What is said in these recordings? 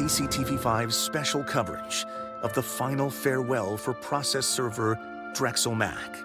CCTV5's special coverage of the final farewell for process server Drexel Mack.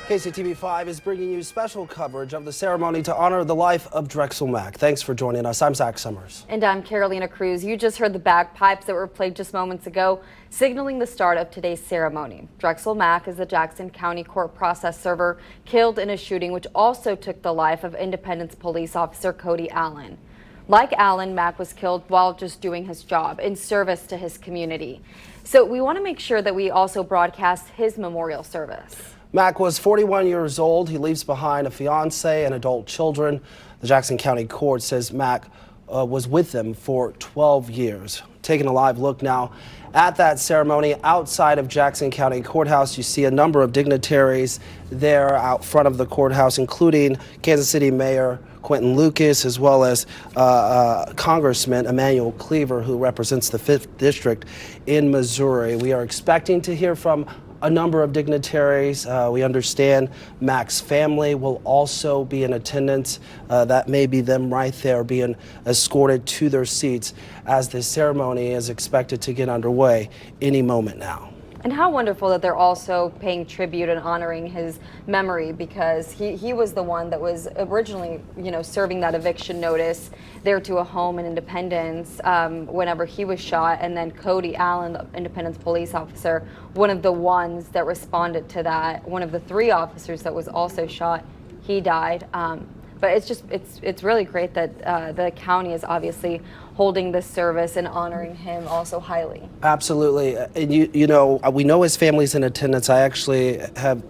KCTV5 is bringing you special coverage of the ceremony to honor the life of Drexel Mack. Thanks for joining us. I'm Zach Summers. And I'm Carolina Cruz. You just heard the bagpipes that were played just moments ago, signaling the start of today's ceremony. Drexel Mack is the Jackson County Court process server killed in a shooting which also took the life of Independence police officer Cody Allen. Like Allen, Mack was killed while just doing his job in service to his community. So we want to make sure that we also broadcast his memorial service. Mack was 41 years old. He leaves behind a fiance and adult children. The Jackson County Court says Mack was with them for 12 years. Taking a live look now at that ceremony outside of Jackson County Courthouse. You see a number of dignitaries there out front of the courthouse, including Kansas City Mayor Quentin Lucas, as well as Congressman Emanuel Cleaver, who represents the 5th District in Missouri. We are expecting to hear from a number of dignitaries. We understand Mack's family will also be in attendance. That may be them right there being escorted to their seats as the ceremony is expected to get underway any moment now. And how wonderful that they're also paying tribute and honoring his memory, because he was the one that was originally, serving that eviction notice there to a home in Independence whenever he was shot. And then Cody Allen, the Independence police officer, one of the ones that responded to that, one of the 3 officers that was also shot, he died. But it's really great that the county is obviously holding this service and honoring him also highly. Absolutely. And we know his family's in attendance. I actually have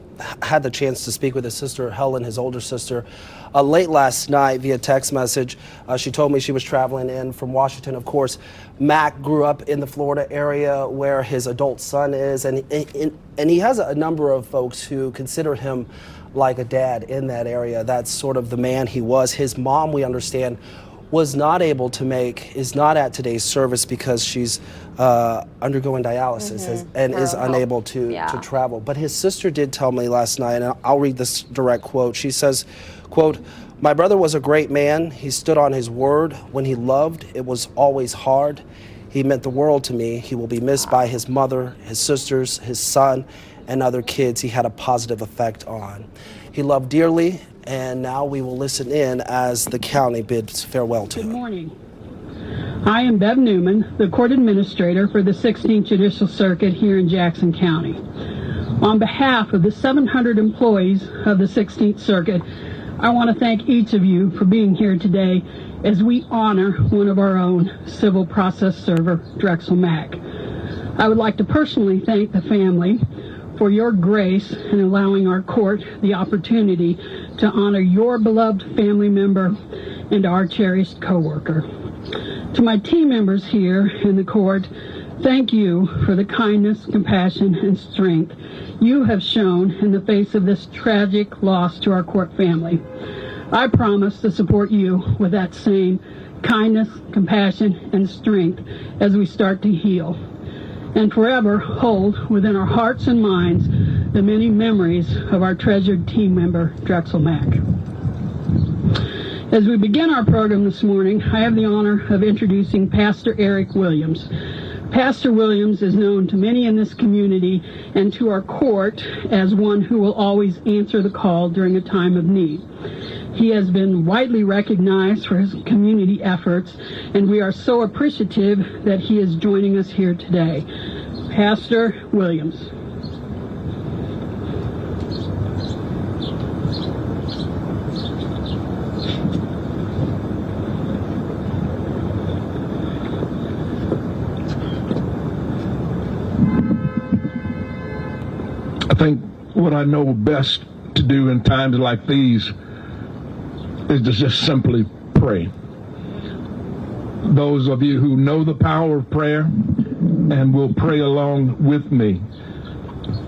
had the chance to speak with his sister, Helen, his older sister, late last night via text message. She told me she was traveling in from Washington. Of course, Mack grew up in the Florida area where his adult son is, and he has a number of folks who consider him like a dad in that area. That's sort of the man he was. His mom, we understand, is not at today's service because she's undergoing dialysis and is unable to travel. But his sister did tell me last night, and I'll read this direct quote. She says, quote, "My brother was a great man. He stood on his word. When he loved, it was always hard. He meant the world to me. He will be missed by his mother, his sisters, his son, and other kids he had a positive effect on. He loved dearly." And now we will listen in as the county bids farewell to him. Good morning. I am Bev Newman, the court administrator for the 16th Judicial Circuit here in Jackson County. On behalf of the 700 employees of the 16th Circuit, I want to thank each of you for being here today as we honor one of our own civil process server, Drexel Mack. I would like to personally thank the family for your grace in allowing our court the opportunity to honor your beloved family member and our cherished coworker. To my team members here in the court, thank you for the kindness, compassion, and strength you have shown in the face of this tragic loss to our court family. I promise to support you with that same kindness, compassion, and strength as we start to heal, and forever hold within our hearts and minds the many memories of our treasured team member, Drexel Mack. As we begin our program this morning, I have the honor of introducing Pastor Eric Williams. Pastor Williams is known to many in this community and to our court as one who will always answer the call during a time of need. He has been widely recognized for his community efforts, and we are so appreciative that he is joining us here today. Pastor Williams. I think what I know best to do in times like these is to just simply pray. Those of you who know the power of prayer and will pray along with me,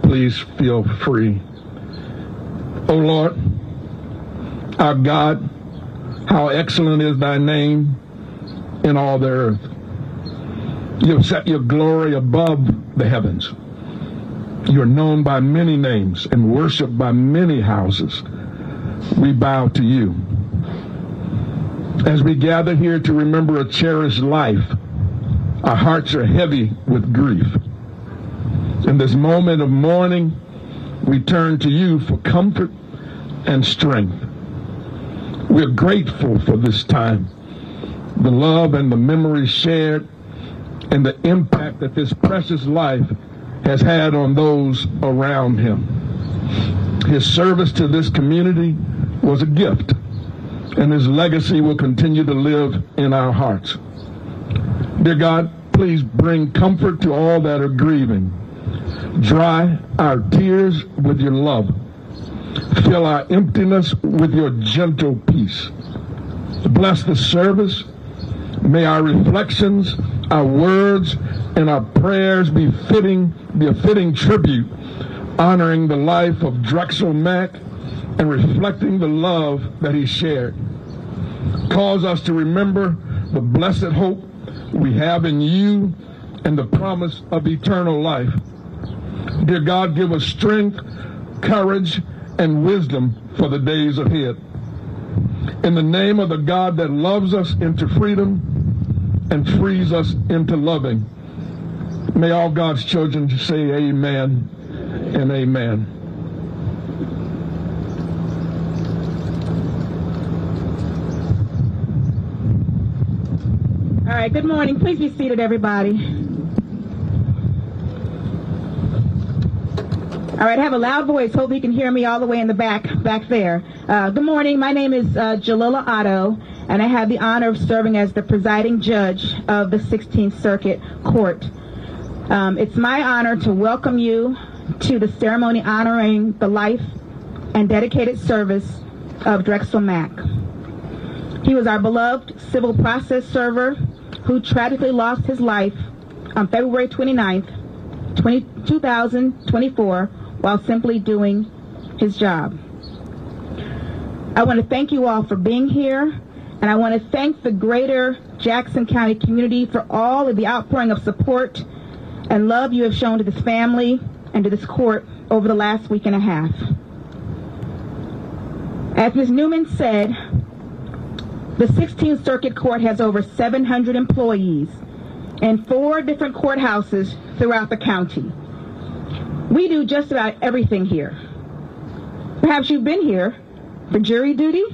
please feel free. Oh Lord, Our God, how excellent is thy name in all the earth. You have set your glory above the heavens. You are known by many names and worshiped by many houses. We bow to you. As we gather here to remember a cherished life, our hearts are heavy with grief. In this moment of mourning, we turn to you for comfort and strength. We're grateful for this time, the love and the memories shared, and the impact that this precious life has had on those around him. His service to this community was a gift, and his legacy will continue to live in our hearts. Dear God, please bring comfort to all that are grieving. Dry our tears with your love. Fill our emptiness with your gentle peace. Bless the service. May our reflections, our words, and our prayers be a fitting tribute, honoring the life of Drexel Mack and reflecting the love that he shared. Cause us to remember the blessed hope we have in you and the promise of eternal life. Dear God, give us strength, courage, and wisdom for the days ahead. In the name of the God that loves us into freedom and frees us into loving, may all God's children say amen and amen. All right, good morning. Please be seated, everybody. All right, I have a loud voice. Hope you can hear me all the way in the back there. Good morning. My name is Jalila Otto, and I have the honor of serving as the presiding judge of the 16th Circuit Court. It's my honor to welcome you to the ceremony honoring the life and dedicated service of Drexel Mack. He was our beloved civil process server who tragically lost his life on February 29th, 2024, while simply doing his job. I want to thank you all for being here, and I want to thank the greater Jackson County community for all of the outpouring of support and love you have shown to this family and to this court over the last week and a half. As Ms. Newman said, the 16th Circuit Court has over 700 employees in 4 different courthouses throughout the county. We do just about everything here. Perhaps you've been here for jury duty.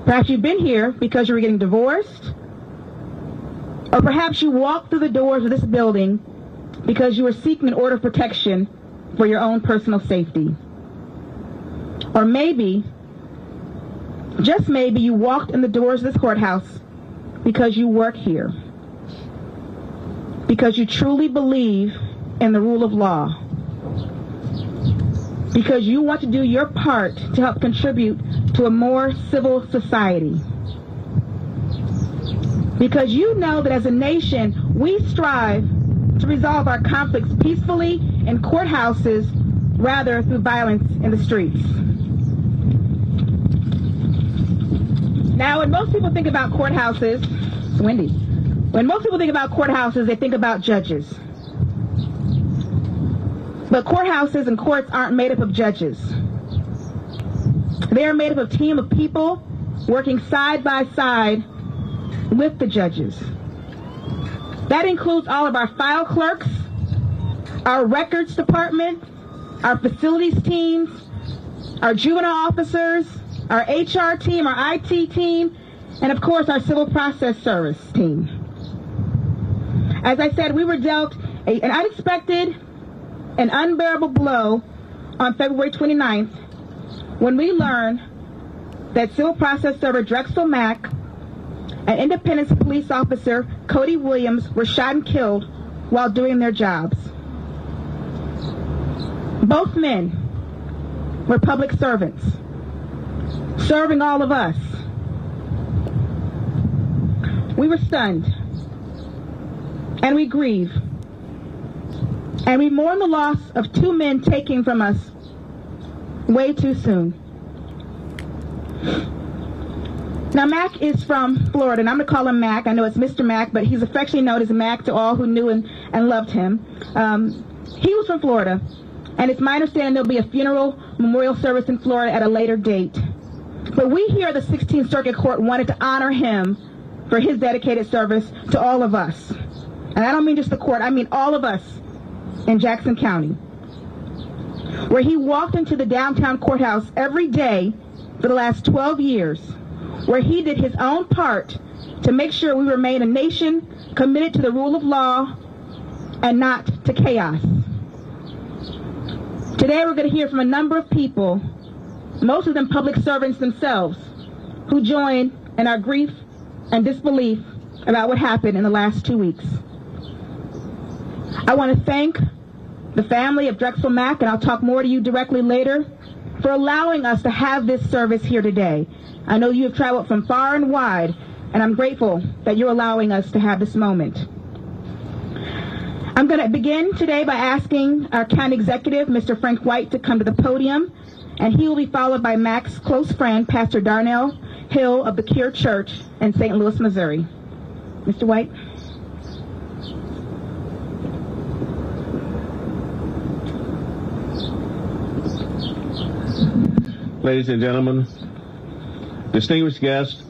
Perhaps you've been here because you were getting divorced. Or perhaps you walked through the doors of this building because you were seeking an order of protection for your own personal safety. Or maybe, just maybe, you walked in the doors of this courthouse because you work here. Because you truly believe in the rule of law. Because you want to do your part to help contribute to a more civil society. Because you know that as a nation, we strive to resolve our conflicts peacefully in courthouses rather through violence in the streets. Now, when most people think about courthouses, it's windy. When most people think about courthouses, they think about judges. But courthouses and courts aren't made up of judges. They are made up of a team of people working side by side with the judges. That includes all of our file clerks, our records department, our facilities teams, our juvenile officers, our HR team, our IT team, and of course our civil process service team. As I said, we were dealt an unexpected and unbearable blow on February 29th when we learned that civil process server Drexel Mack and Independence police officer Cody Williams were shot and killed while doing their jobs. Both men were public servants, serving all of us. We were stunned, and we grieve, and we mourn the loss of 2 men taken from us way too soon. Now, Mack is from Florida, and I'm going to call him Mack. I know it's Mr. Mack, but he's affectionately known as Mack to all who knew and loved him. He was from Florida, and it's my understanding there'll be a funeral memorial service in Florida at a later date. But we here at the 16th Circuit Court wanted to honor him for his dedicated service to all of us. And I don't mean just the court, I mean all of us in Jackson County, where he walked into the downtown courthouse every day for the last 12 years, where he did his own part to make sure we remain a nation committed to the rule of law and not to chaos. Today we're going to hear from a number of people, most of them public servants themselves, who join in our grief and disbelief about what happened in the last 2 weeks. I want to thank the family of Drexel Mack, and I'll talk more to you directly later, for allowing us to have this service here today. I know you have traveled from far and wide, and I'm grateful that you're allowing us to have this moment. I'm going to begin today by asking our county executive, Mr. Frank White, to come to the podium, and he will be followed by Mack's close friend, Pastor Darnell Hill of the Cure Church in St. Louis, Missouri. Mr. White. Ladies and gentlemen, distinguished guests,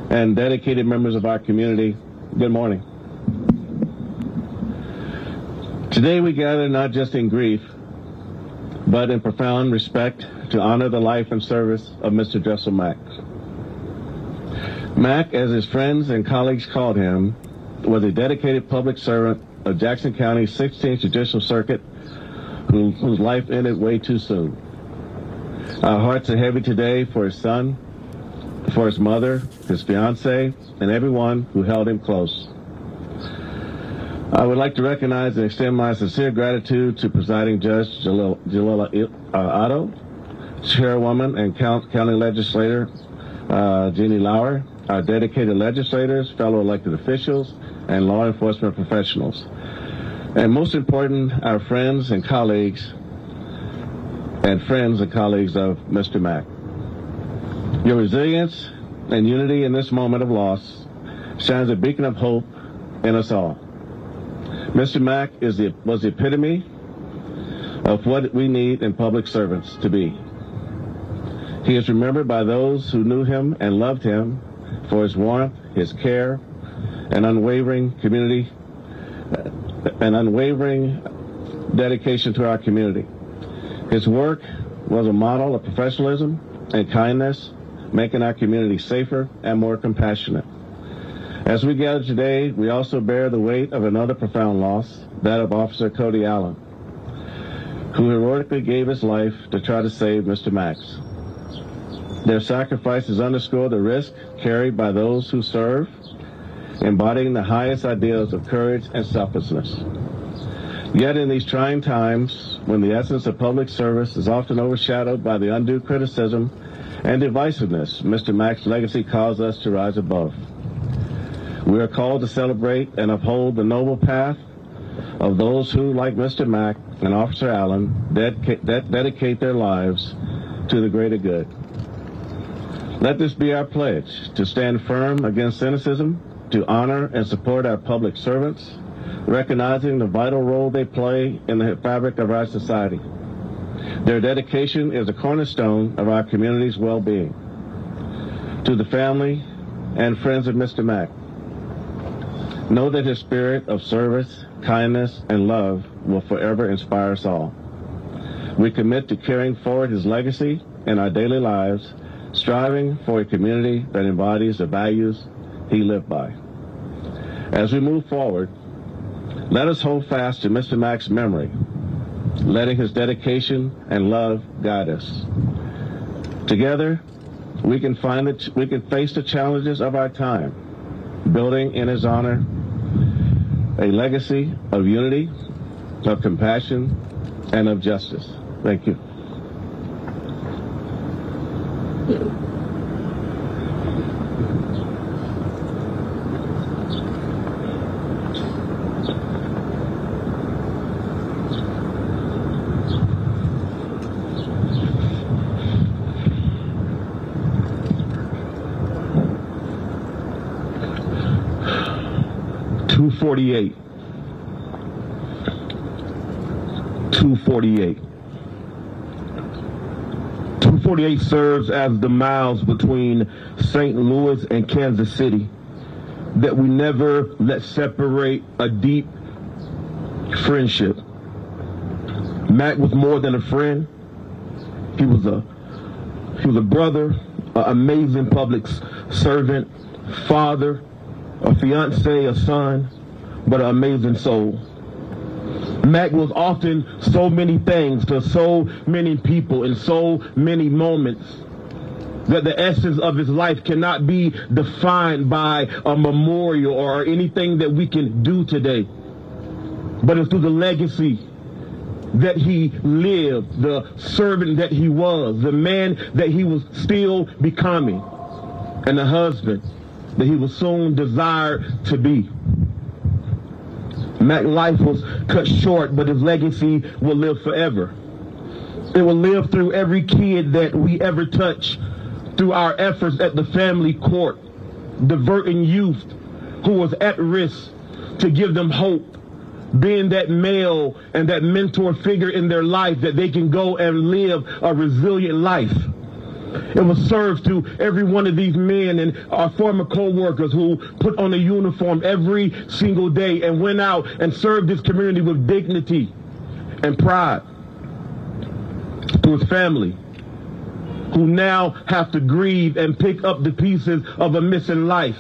and dedicated members of our community, good morning. Today we gather not just in grief, but in profound respect to honor the life and service of Mr. Drexel Mack. Mack, as his friends and colleagues called him, was a dedicated public servant of Jackson County's 16th Judicial Circuit whose life ended way too soon. Our hearts are heavy today for his son, for his mother, his fiancée, and everyone who held him close. I would like to recognize and extend my sincere gratitude to Presiding Judge Jalila Otto, Chairwoman and County Legislator Jeannie Lauer, our dedicated legislators, fellow elected officials, and law enforcement professionals. And most important, our friends and colleagues of Mr. Mack. Your resilience and unity in this moment of loss shines a beacon of hope in us all. Mr. Mack was the epitome of what we need in public servants to be. He is remembered by those who knew him and loved him for his warmth, his care, and unwavering dedication to our community. His work was a model of professionalism and kindness, making our community safer and more compassionate. As we gather today, we also bear the weight of another profound loss, that of Officer Cody Allen, who heroically gave his life to try to save Mr. Mack. Their sacrifices underscore the risk carried by those who serve, embodying the highest ideals of courage and selflessness. Yet in these trying times, when the essence of public service is often overshadowed by the undue criticism and divisiveness, Mr. Mack's legacy calls us to rise above. We are called to celebrate and uphold the noble path of those who, like Mr. Mack and Officer Allen, dedicate their lives to the greater good. Let this be our pledge, to stand firm against cynicism, to honor and support our public servants, recognizing the vital role they play in the fabric of our society. Their dedication is a cornerstone of our community's well-being. To the family and friends of Mr. Mack, know that his spirit of service, kindness, and love will forever inspire us all. We commit to carrying forward his legacy in our daily lives, striving for a community that embodies the values he lived by. As we move forward, let us hold fast to Mr. Mack's memory, letting his dedication and love guide us. Together, we can face the challenges of our time, building in his honor a legacy of unity, of compassion, and of justice. Thank you. 248. 248. 248 serves as the miles between St. Louis and Kansas City that we never let separate a deep friendship. Mack was more than a friend. He was a brother, an amazing public servant, father, a fiance, a son, but an amazing soul. Mack was often so many things to so many people in so many moments that the essence of his life cannot be defined by a memorial or anything that we can do today. But it's through the legacy that he lived, the servant that he was, the man that he was still becoming, and the husband that he was soon desired to be. Mack's life was cut short, but his legacy will live forever. It will live through every kid that we ever touch, through our efforts at the family court, diverting youth who was at risk to give them hope, being that male and that mentor figure in their life that they can go and live a resilient life. It was served to every one of these men and our former co-workers who put on a uniform every single day and went out and served this community with dignity and pride. To his family, who now have to grieve and pick up the pieces of a missing life,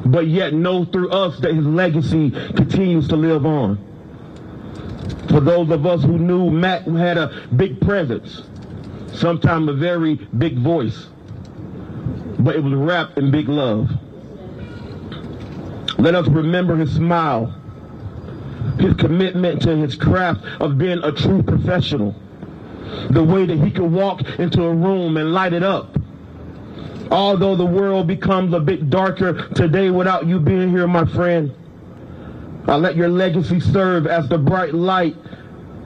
but yet know through us that his legacy continues to live on. For those of us who knew Mack had a big presence, sometimes a very big voice, but it was wrapped in big love. Let us remember his smile, his commitment to his craft of being a true professional, the way that he could walk into a room and light it up. Although the world becomes a bit darker today without you being here, my friend, let your legacy serve as the bright light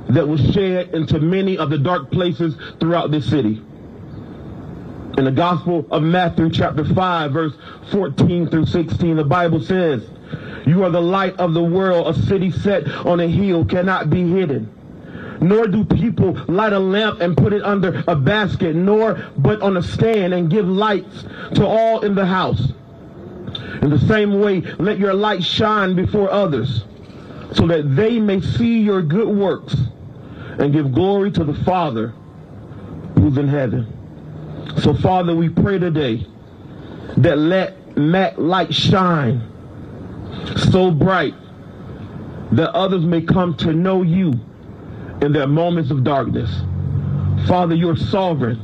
that was shed into many of the dark places throughout this city. In the Gospel of Matthew chapter 5, verse 14 through 16, the Bible says, "You are the light of the world. A city set on a hill cannot be hidden. Nor do people light a lamp and put it under a basket, but on a stand and give lights to all in the house. In the same way, let your light shine before others, so that they may see your good works and give glory to the Father who's in heaven." So, Father, we pray today that let Mack's light shine so bright that others may come to know you in their moments of darkness. Father, you're sovereign.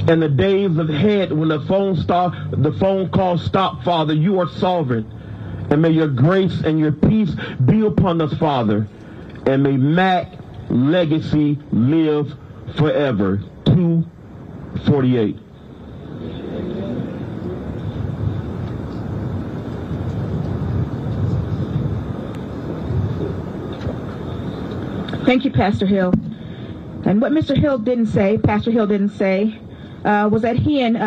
In the days ahead when the phone calls stop, Father, you are sovereign. And may your grace and your peace be upon us, Father. And may Mack's legacy live forever. 248. Thank you, Pastor Hill. And what Pastor Hill didn't say, was that he and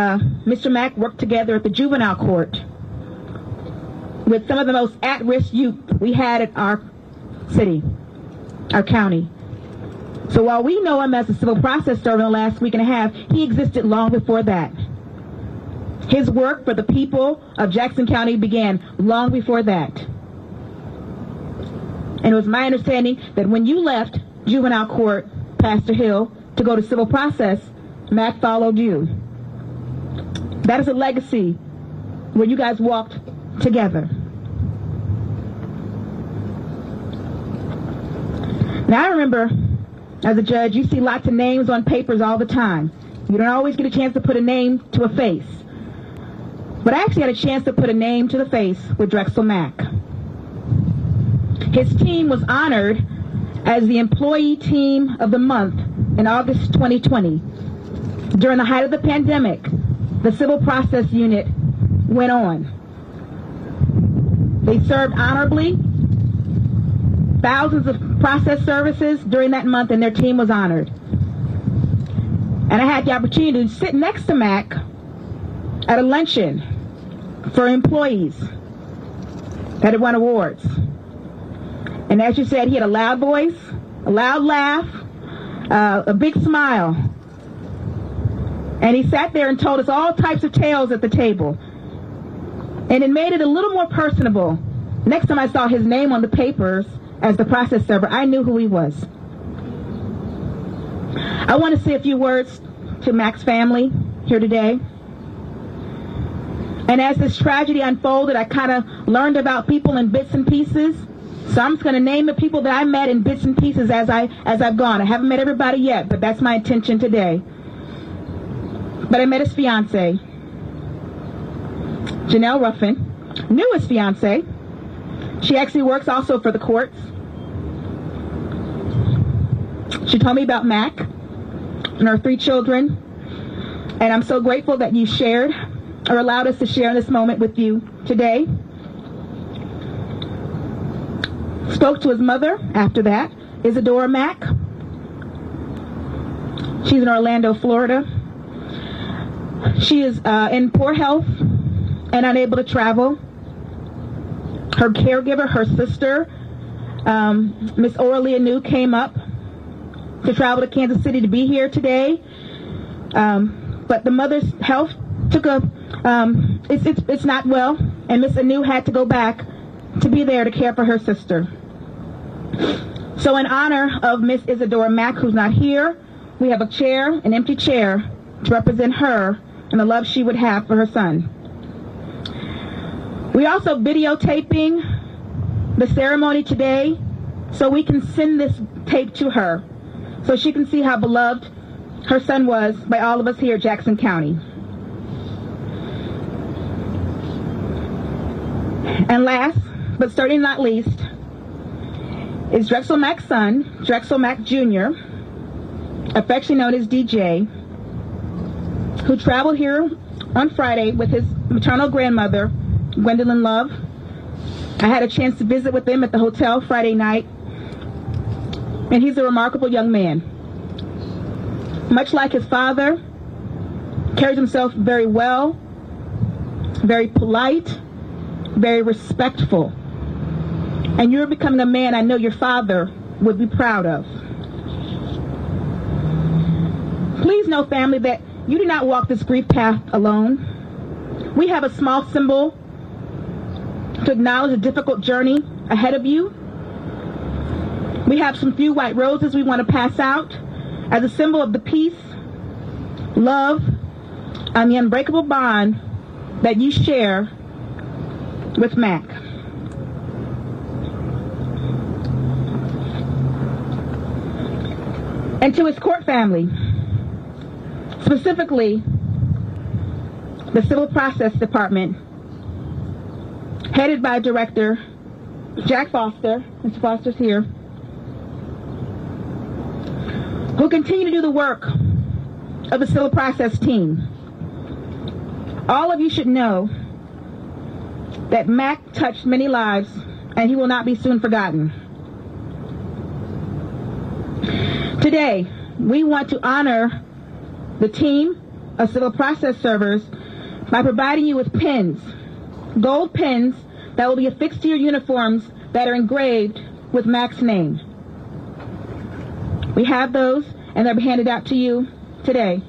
Mr. Mack worked together at the juvenile court with some of the most at-risk youth we had at our city, our county. So while we know him as a civil process servant the last week and a half, he existed long before that. His work for the people of Jackson County began long before that. And it was my understanding that when you left juvenile court, Pastor Hill, to go to civil process, Mack followed you. That is a legacy where you guys walked together. Now, I remember, as a judge, you see lots of names on papers all the time. You don't always get a chance to put a name to a face. But I actually had a chance to put a name to the face with Drexel Mack. His team was honored as the Employee Team of the Month in August 2020. During the height of the pandemic, the Civil Process Unit went on. They served honorably, thousands of process services during that month, and their team was honored. And I had the opportunity to sit next to Mack at a luncheon for employees. that had won awards. And as you said, he had a loud voice, a loud laugh, a big smile. And he sat there and told us all types of tales at the table. And it made it a little more personable. Next time I saw his name on the papers as the process server, I knew who he was. I want to say a few words to Mack's family here today. And as this tragedy unfolded, I kind of learned about people in bits and pieces. So I'm just going to name the people that I met in bits and pieces as I've gone. I haven't met everybody yet, but that's my intention today. But I met his fiance, Janelle Ruffin, knew his fiance. She actually works also for the courts. She told me about Mack and our 3 children. And I'm so grateful that you shared or allowed us to share this moment with you today. Spoke to his mother after that, Isadora Mack. She's in Orlando, Florida. She is in poor health and unable to travel. Her caregiver, her sister, Miss Orly Anu, came up to travel to Kansas City to be here today. But the mother's health took it's not well, and Miss Anu had to go back to be there to care for her sister. So in honor of Miss Isadora Mack, who's not here, we have a chair, an empty chair, to represent her and the love she would have for her son. We're also videotaping the ceremony today so we can send this tape to her so she can see how beloved her son was by all of us here at Jackson County. And last, but certainly not least, is Drexel Mack's son, Drexel Mack Jr., affectionately known as DJ, who traveled here on Friday with his maternal grandmother, Gwendolyn Love. I had a chance to visit with him at the hotel Friday night, and he's a remarkable young man. Much like his father, carries himself very well, very polite, very respectful. And you're becoming a man I know your father would be proud of. Please know, family, that you do not walk this grief path alone. We have a small symbol to acknowledge the difficult journey ahead of you. We have some few white roses we want to pass out as a symbol of the peace, love, and the unbreakable bond that you share with Mack. And to his court family, specifically the Civil Process Department, headed by Director Jack Foster, Mr. Foster's here, who continue to do the work of the Civil Process team. All of you should know that Mack touched many lives, and he will not be soon forgotten. Today, we want to honor the team of Civil Process servers by providing you with pins, gold pins that will be affixed to your uniforms that are engraved with Mack's name. We have those, and they're handed out to you today.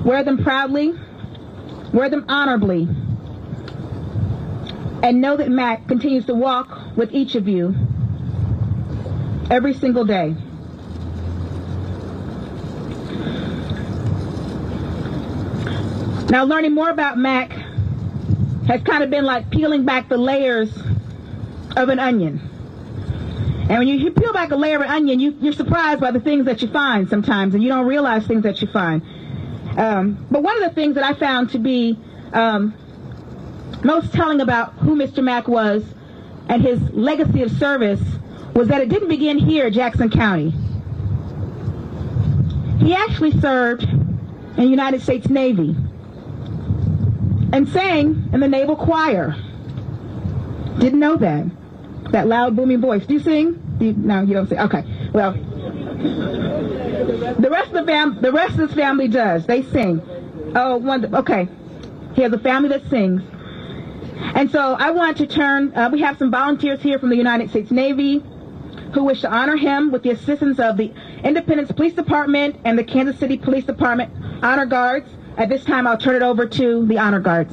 Wear them proudly, wear them honorably, and know that Mack continues to walk with each of you every single day. Now, learning more about Mack has kind of been like peeling back the layers of an onion. And when you peel back a layer of an onion, you're surprised by the things that you find sometimes, and you don't realize things that you find. But one of the things that I found to be most telling about who Mr. Mack was and his legacy of service was that it didn't begin here at Jackson County. He actually served in the United States Navy and sang in the Naval Choir. Didn't know that. That loud, booming voice. Do you sing? No, you don't sing. Okay. Well, the rest of this family does. They sing. Oh, okay. He has a family that sings. And so I want to turn, we have some volunteers here from the United States Navy who wish to honor him with the assistance of the Independence Police Department and the Kansas City Police Department Honor Guards. At this time, I'll turn it over to the Honor Guards.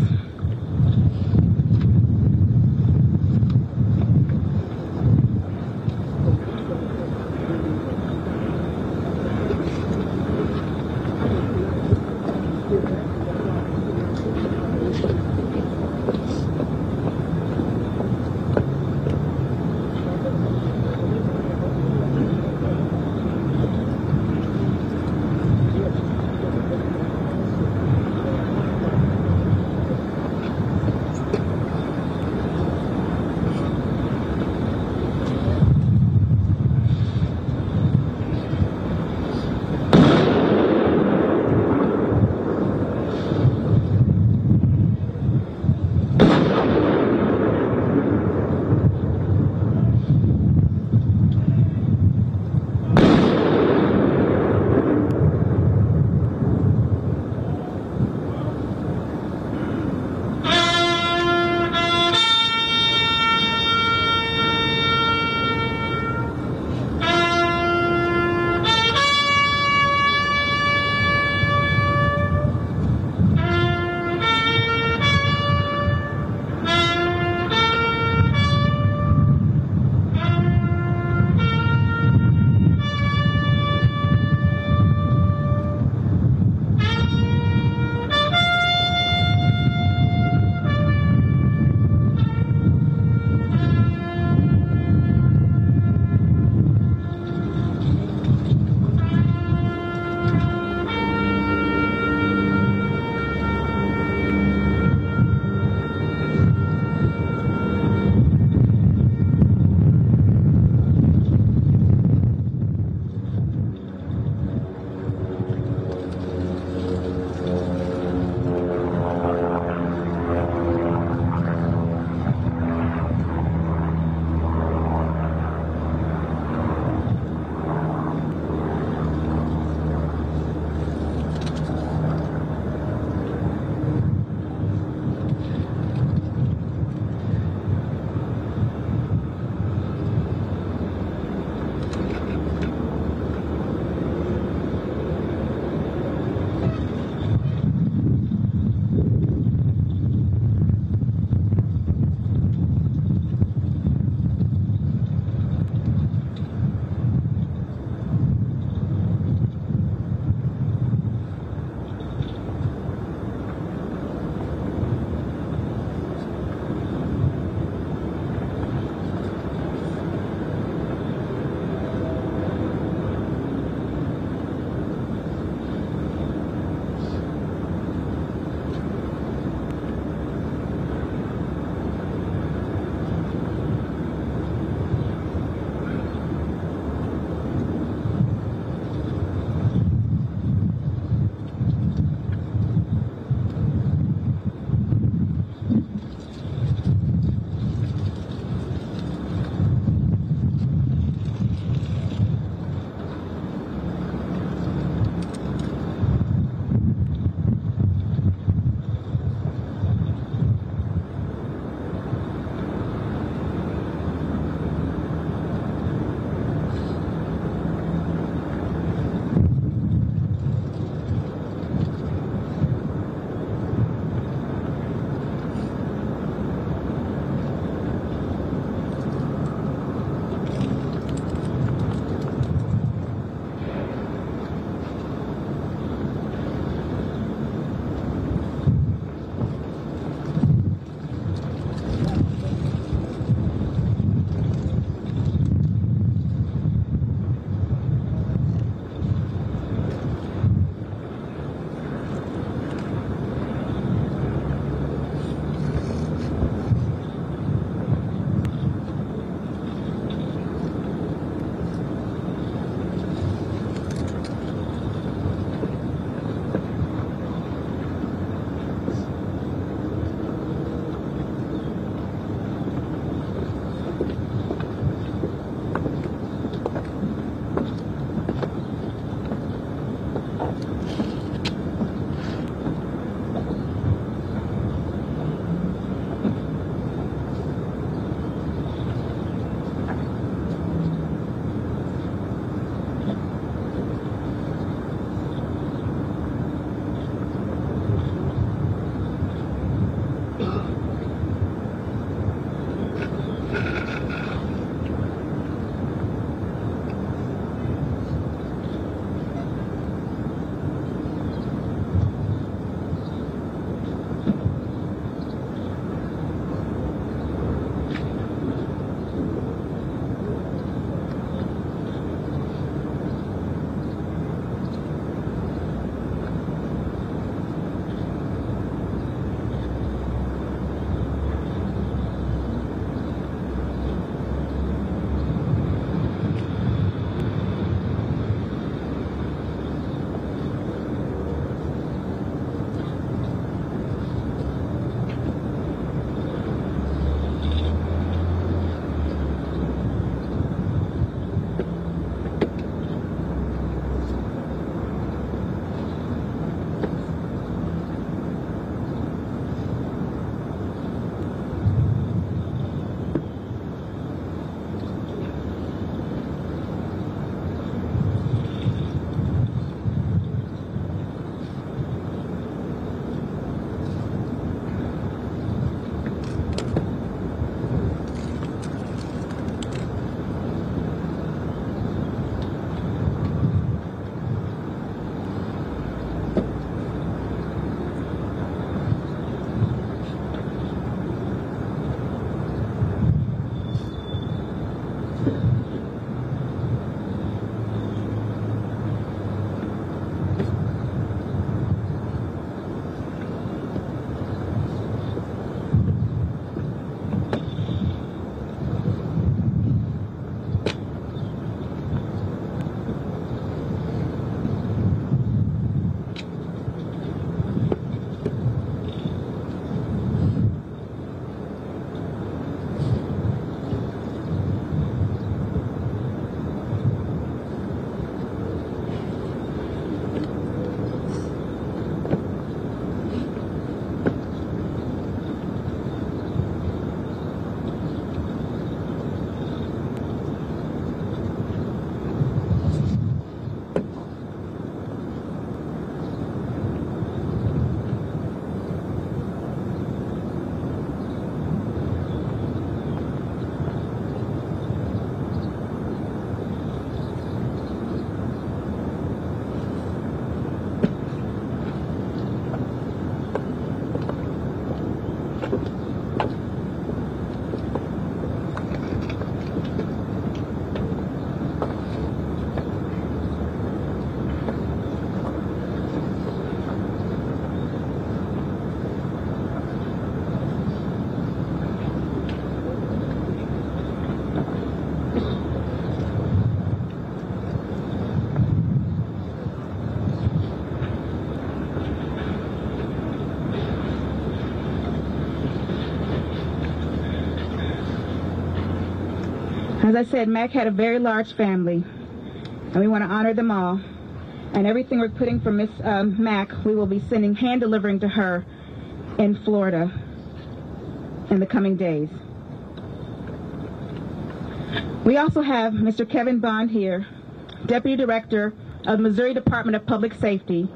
As I said, Mack had a very large family, and we want to honor them all. And everything we're putting for Miss Mack, we will be hand-delivering to her in Florida in the coming days. We also have Mr. Kevin Bond here, Deputy Director of the Missouri Department of Public Safety.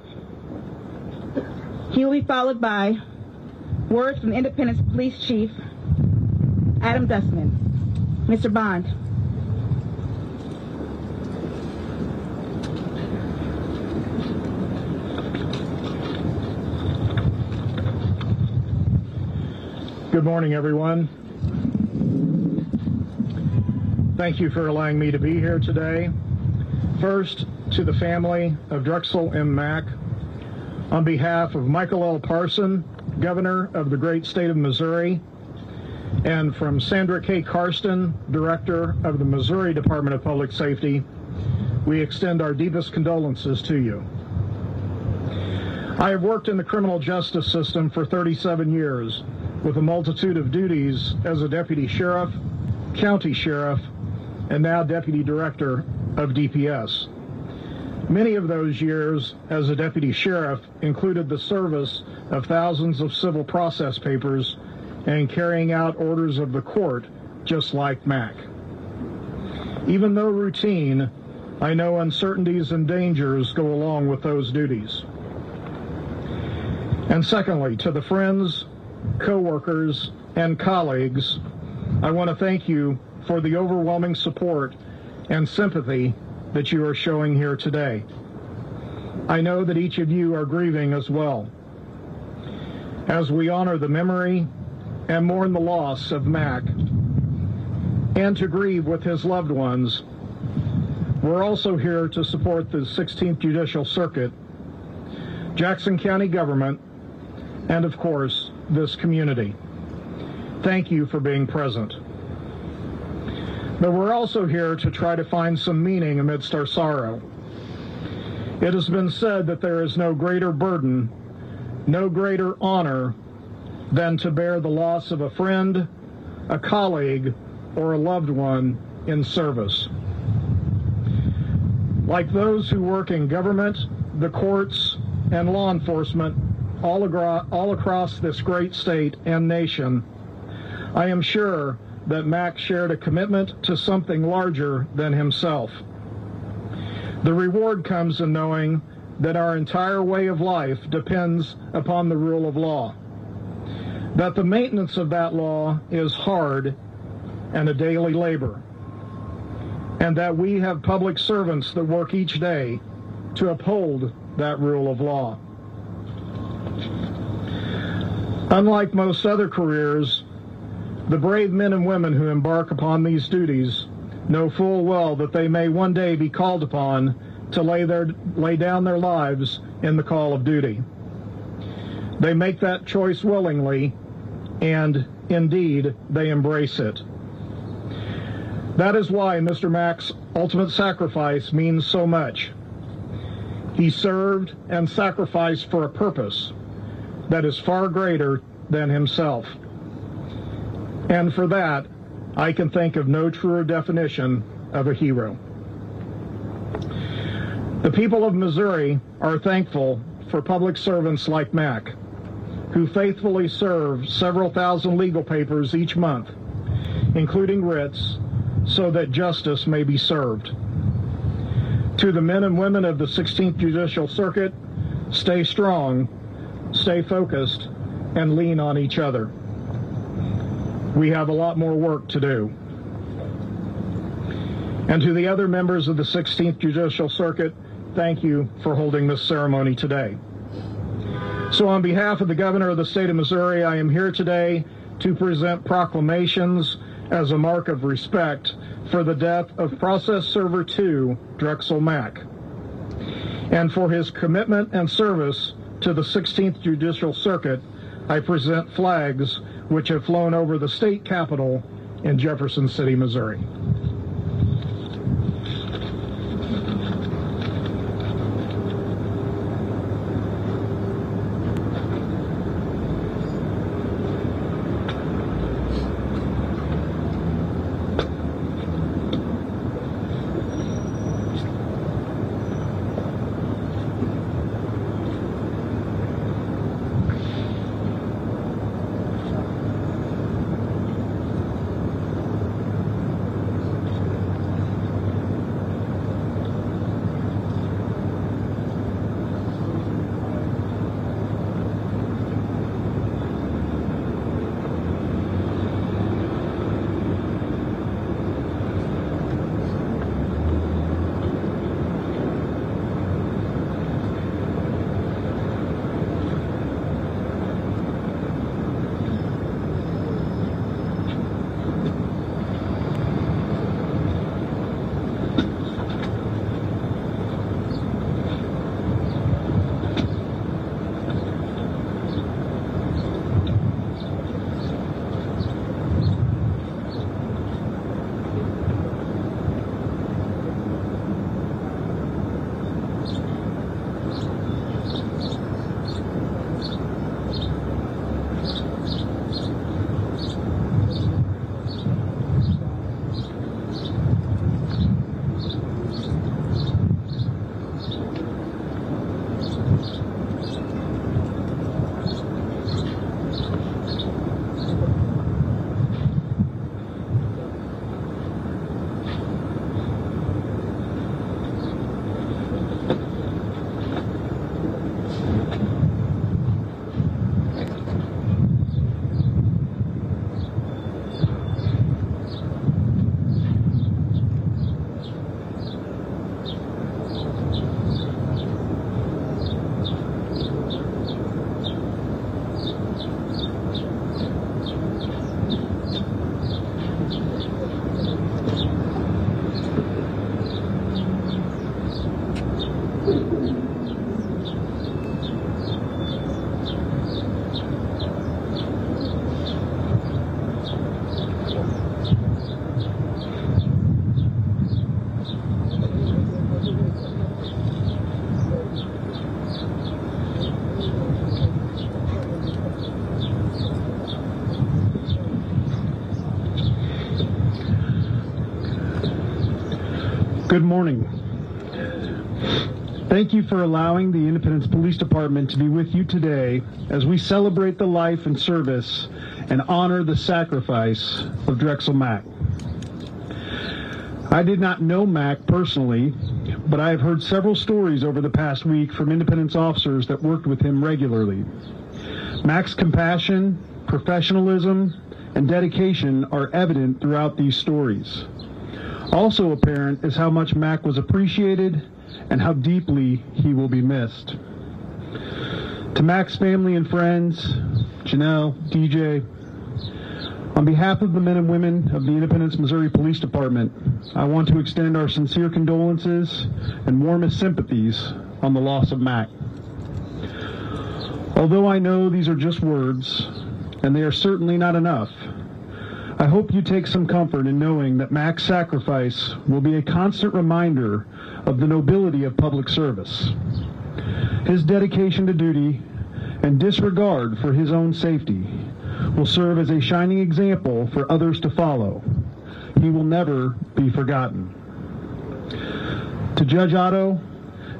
He will be followed by words from the Independence Police Chief, Adam Dustman. Mr. Bond. Good morning, everyone. Thank you for allowing me to be here today. First, to the family of Drexel M. Mack, on behalf of Michael L. Parson, Governor of the great state of Missouri, and from Sandra K. Karsten, Director of the Missouri Department of Public Safety, we extend our deepest condolences to you. I have worked in the criminal justice system for 37 years with a multitude of duties as a deputy sheriff, county sheriff, and now deputy director of DPS. Many of those years as a deputy sheriff included the service of thousands of civil process papers and carrying out orders of the court, just like Mack. Even though routine, I know uncertainties and dangers go along with those duties. And secondly, to the friends, co-workers, and colleagues, I want to thank you for the overwhelming support and sympathy that you are showing here today. I know that each of you are grieving as well. As we honor the memory and mourn the loss of Mack, and to grieve with his loved ones, we're also here to support the 16th Judicial Circuit, Jackson County government, and of course, this community. Thank you for being present. But we're also here to try to find some meaning amidst our sorrow. It has been said that there is no greater burden, no greater honor than to bear the loss of a friend, a colleague, or a loved one in service. Like those who work in government, the courts, and law enforcement all across this great state and nation, I am sure that Mack shared a commitment to something larger than himself. The reward comes in knowing that our entire way of life depends upon the rule of law, that the maintenance of that law is hard and a daily labor, and that we have public servants that work each day to uphold that rule of law. Unlike most other careers, the brave men and women who embark upon these duties know full well that they may one day be called upon to lay down their lives in the call of duty. They make that choice willingly, and indeed, they embrace it. That is why Mr. Mack's ultimate sacrifice means so much. He served and sacrificed for a purpose that is far greater than himself. And for that, I can think of no truer definition of a hero. The people of Missouri are thankful for public servants like Mack, who faithfully serve several thousand legal papers each month, including writs, so that justice may be served. To the men and women of the 16th Judicial Circuit, stay strong, stay focused, and lean on each other. We have a lot more work to do. And to the other members of the 16th Judicial Circuit, thank you for holding this ceremony today. So on behalf of the Governor of the state of Missouri, I am here today to present proclamations as a mark of respect for the death of Process Server 2, Drexel Mack, and for his commitment and service to the 16th Judicial Circuit. I present flags which have flown over the state capitol in Jefferson City, Missouri. Good morning. Thank you for allowing the Independence Police Department to be with you today as we celebrate the life and service and honor the sacrifice of Drexel Mack. I did not know Mack personally, but I have heard several stories over the past week from Independence officers that worked with him regularly. Mack's compassion, professionalism, and dedication are evident throughout these stories. Also apparent is how much Mack was appreciated and how deeply he will be missed. To Mack's family and friends, Janelle, DJ, on behalf of the men and women of the Independence, Missouri Police Department, I want to extend our sincere condolences and warmest sympathies on the loss of Mack. Although I know these are just words, and they are certainly not enough, I hope you take some comfort in knowing that Mack's sacrifice will be a constant reminder of the nobility of public service. His dedication to duty and disregard for his own safety will serve as a shining example for others to follow. He will never be forgotten. To Judge Otto,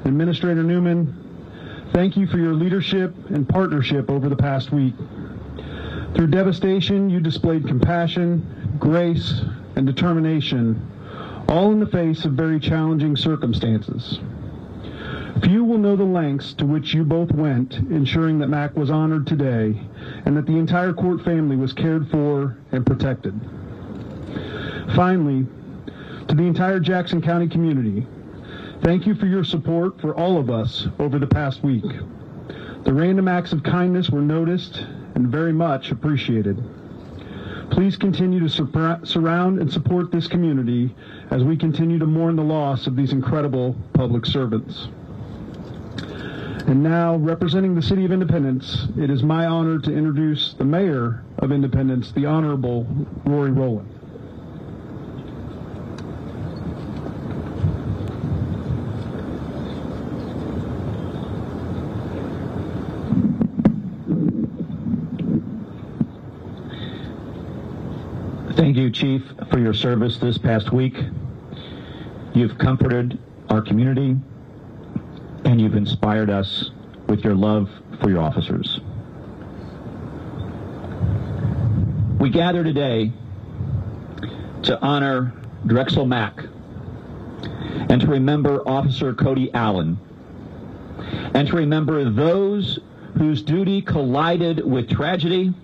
Administrator Newman, thank you for your leadership and partnership over the past week. Through devastation, you displayed compassion, grace, and determination, all in the face of very challenging circumstances. Few will know the lengths to which you both went, ensuring that Mack was honored today and that the entire court family was cared for and protected. Finally, to the entire Jackson County community, thank you for your support for all of us over the past week. The random acts of kindness were noticed and very much appreciated. Please continue to surround and support this community as we continue to mourn the loss of these incredible public servants. And now, representing the City of Independence, it is my honor to introduce the Mayor of Independence, the Honorable Rory Rowland. Thank you, Chief, for your service this past week. You've comforted our community, and you've inspired us with your love for your officers. We gather today to honor Drexel Mack and to remember Officer Cody Allen and to remember those whose duty collided with tragedy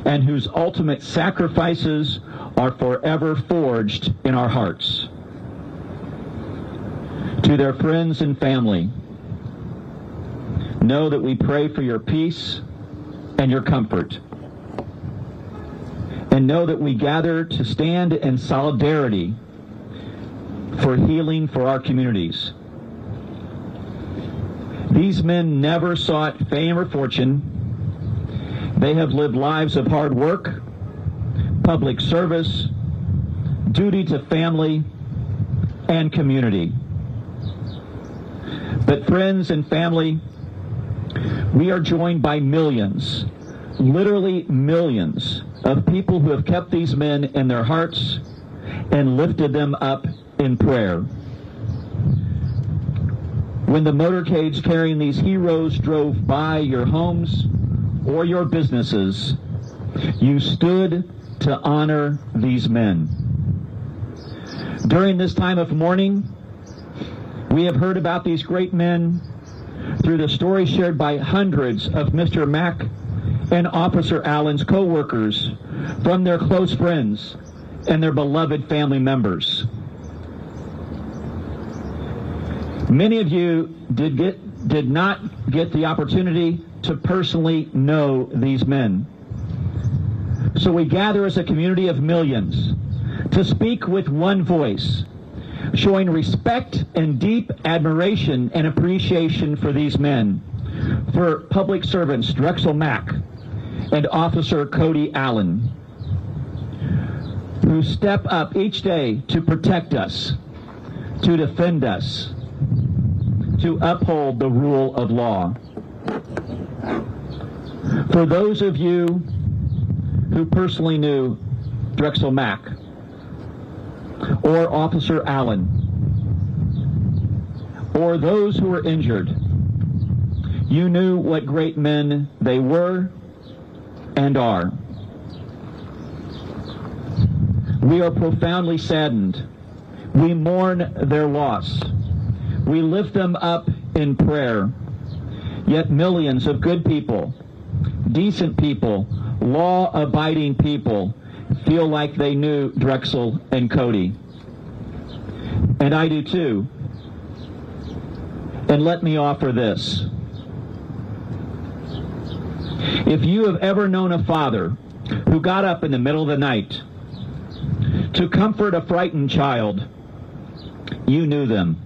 and whose ultimate sacrifices are forever forged in our hearts. To their friends and family, know that we pray for your peace and your comfort. And know that we gather to stand in solidarity for healing for our communities. These men never sought fame or fortune. They have lived lives of hard work, public service, duty to family, and community. But friends and family, we are joined by millions, literally millions, of people who have kept these men in their hearts and lifted them up in prayer. When the motorcades carrying these heroes drove by your homes or your businesses, you stood to honor these men. During this time of mourning, we have heard about these great men through the stories shared by hundreds of Mr. Mack and Officer Allen's co-workers from their close friends and their beloved family members. Many of you did not get the opportunity to personally know these men. So we gather as a community of millions to speak with one voice, showing respect and deep admiration and appreciation for these men, for public servants Drexel Mack and Officer Cody Allen, who step up each day to protect us, to defend us, to uphold the rule of law. For those of you who personally knew Drexel Mack or Officer Allen, or those who were injured. You knew what great men they were and are. We are profoundly saddened. We mourn their loss. We lift them up in prayer. Yet millions of good people, decent people, law-abiding people feel like they knew Drexel and Cody. And I do too. And let me offer this. If you have ever known a father who got up in the middle of the night to comfort a frightened child, you knew them.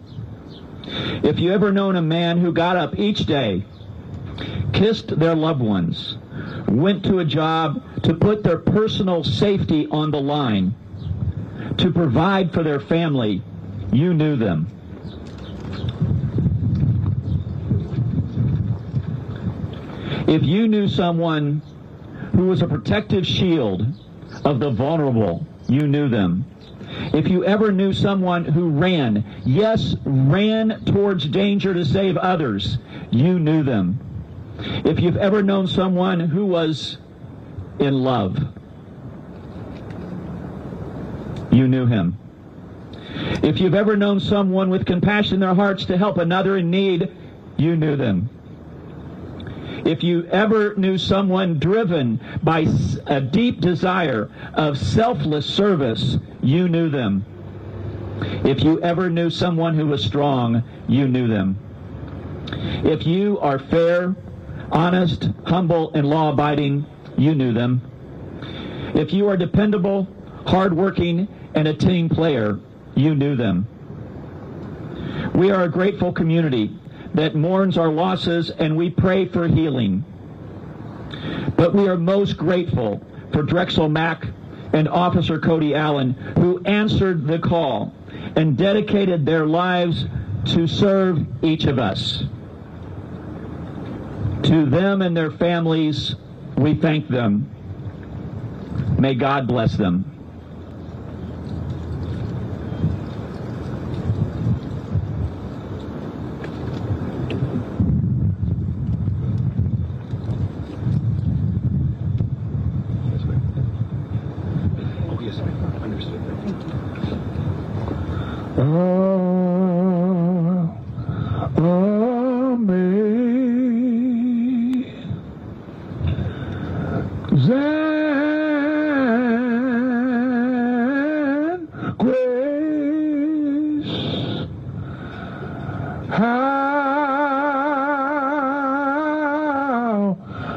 If you ever known a man who got up each day, kissed their loved ones, went to a job to put their personal safety on the line, to provide for their family, you knew them. If you knew someone who was a protective shield of the vulnerable, you knew them. If you ever knew someone who ran, yes, ran towards danger to save others, you knew them. If you've ever known someone who was in love, you knew him. If you've ever known someone with compassion in their hearts to help another in need, you knew them. If you ever knew someone driven by a deep desire of selfless service, you knew them. If you ever knew someone who was strong, you knew them. If you are fair, honest, humble, and law-abiding, you knew them. If you are dependable, hardworking, and a team player, you knew them. We are a grateful community that mourns our losses, and we pray for healing. But we are most grateful for Drexel Mack and Officer Cody Allen, who answered the call and dedicated their lives to serve each of us. To them and their families, we thank them. May God bless them.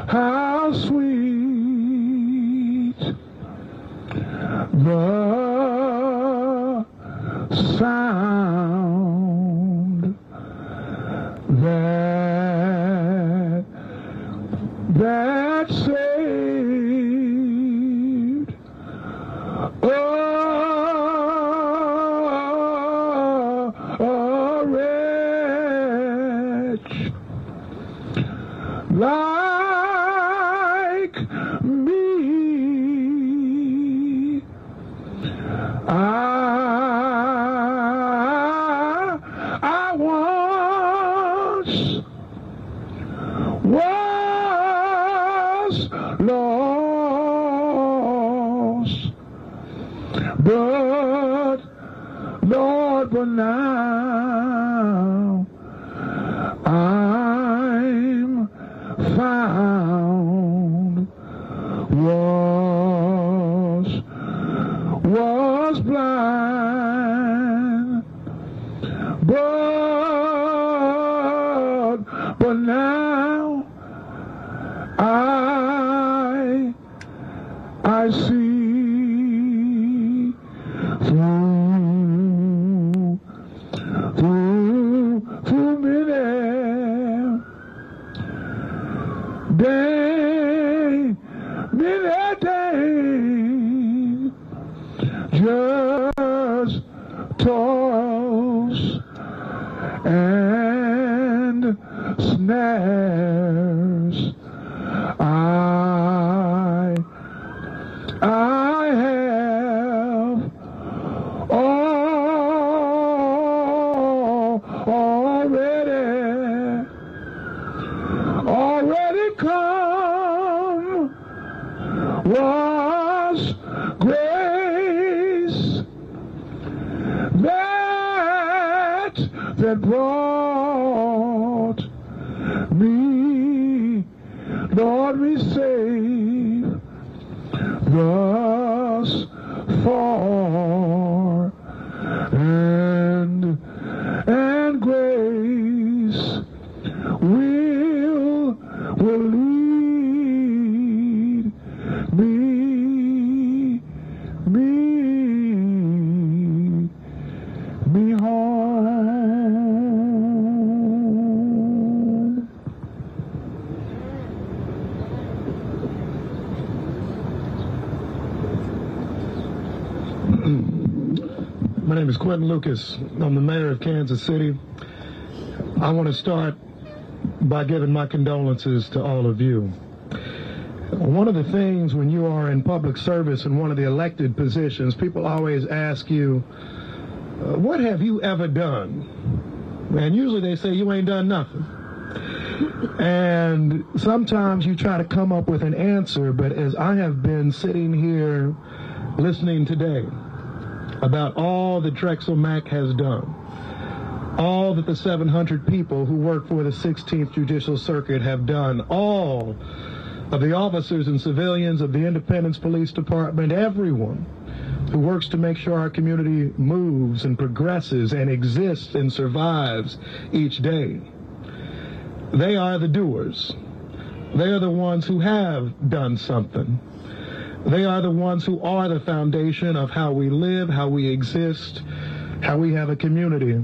How sweet the sound that saved a wretch like me. I once was lost, but Lord, but now I'm found. Was blind, but now I see through many days, just toils and snares. I have already that brought me, Lord, be safe thus far, and grace will lead me home. My name is Quentin Lucas. I'm the mayor of Kansas City. I want to start by giving my condolences to all of you. One of the things when you are in public service in one of the elected positions, people always ask you, what have you ever done? And usually they say you ain't done nothing. And sometimes you try to come up with an answer, but as I have been sitting here listening today about all that Drexel Mack has done, all that the 700 people who work for the 16th Judicial Circuit have done, all of the officers and civilians of the Independence Police Department, everyone who works to make sure our community moves and progresses and exists and survives each day. They are the doers. They are the ones who have done something. They are the ones who are the foundation of how we live, how we exist, how we have a community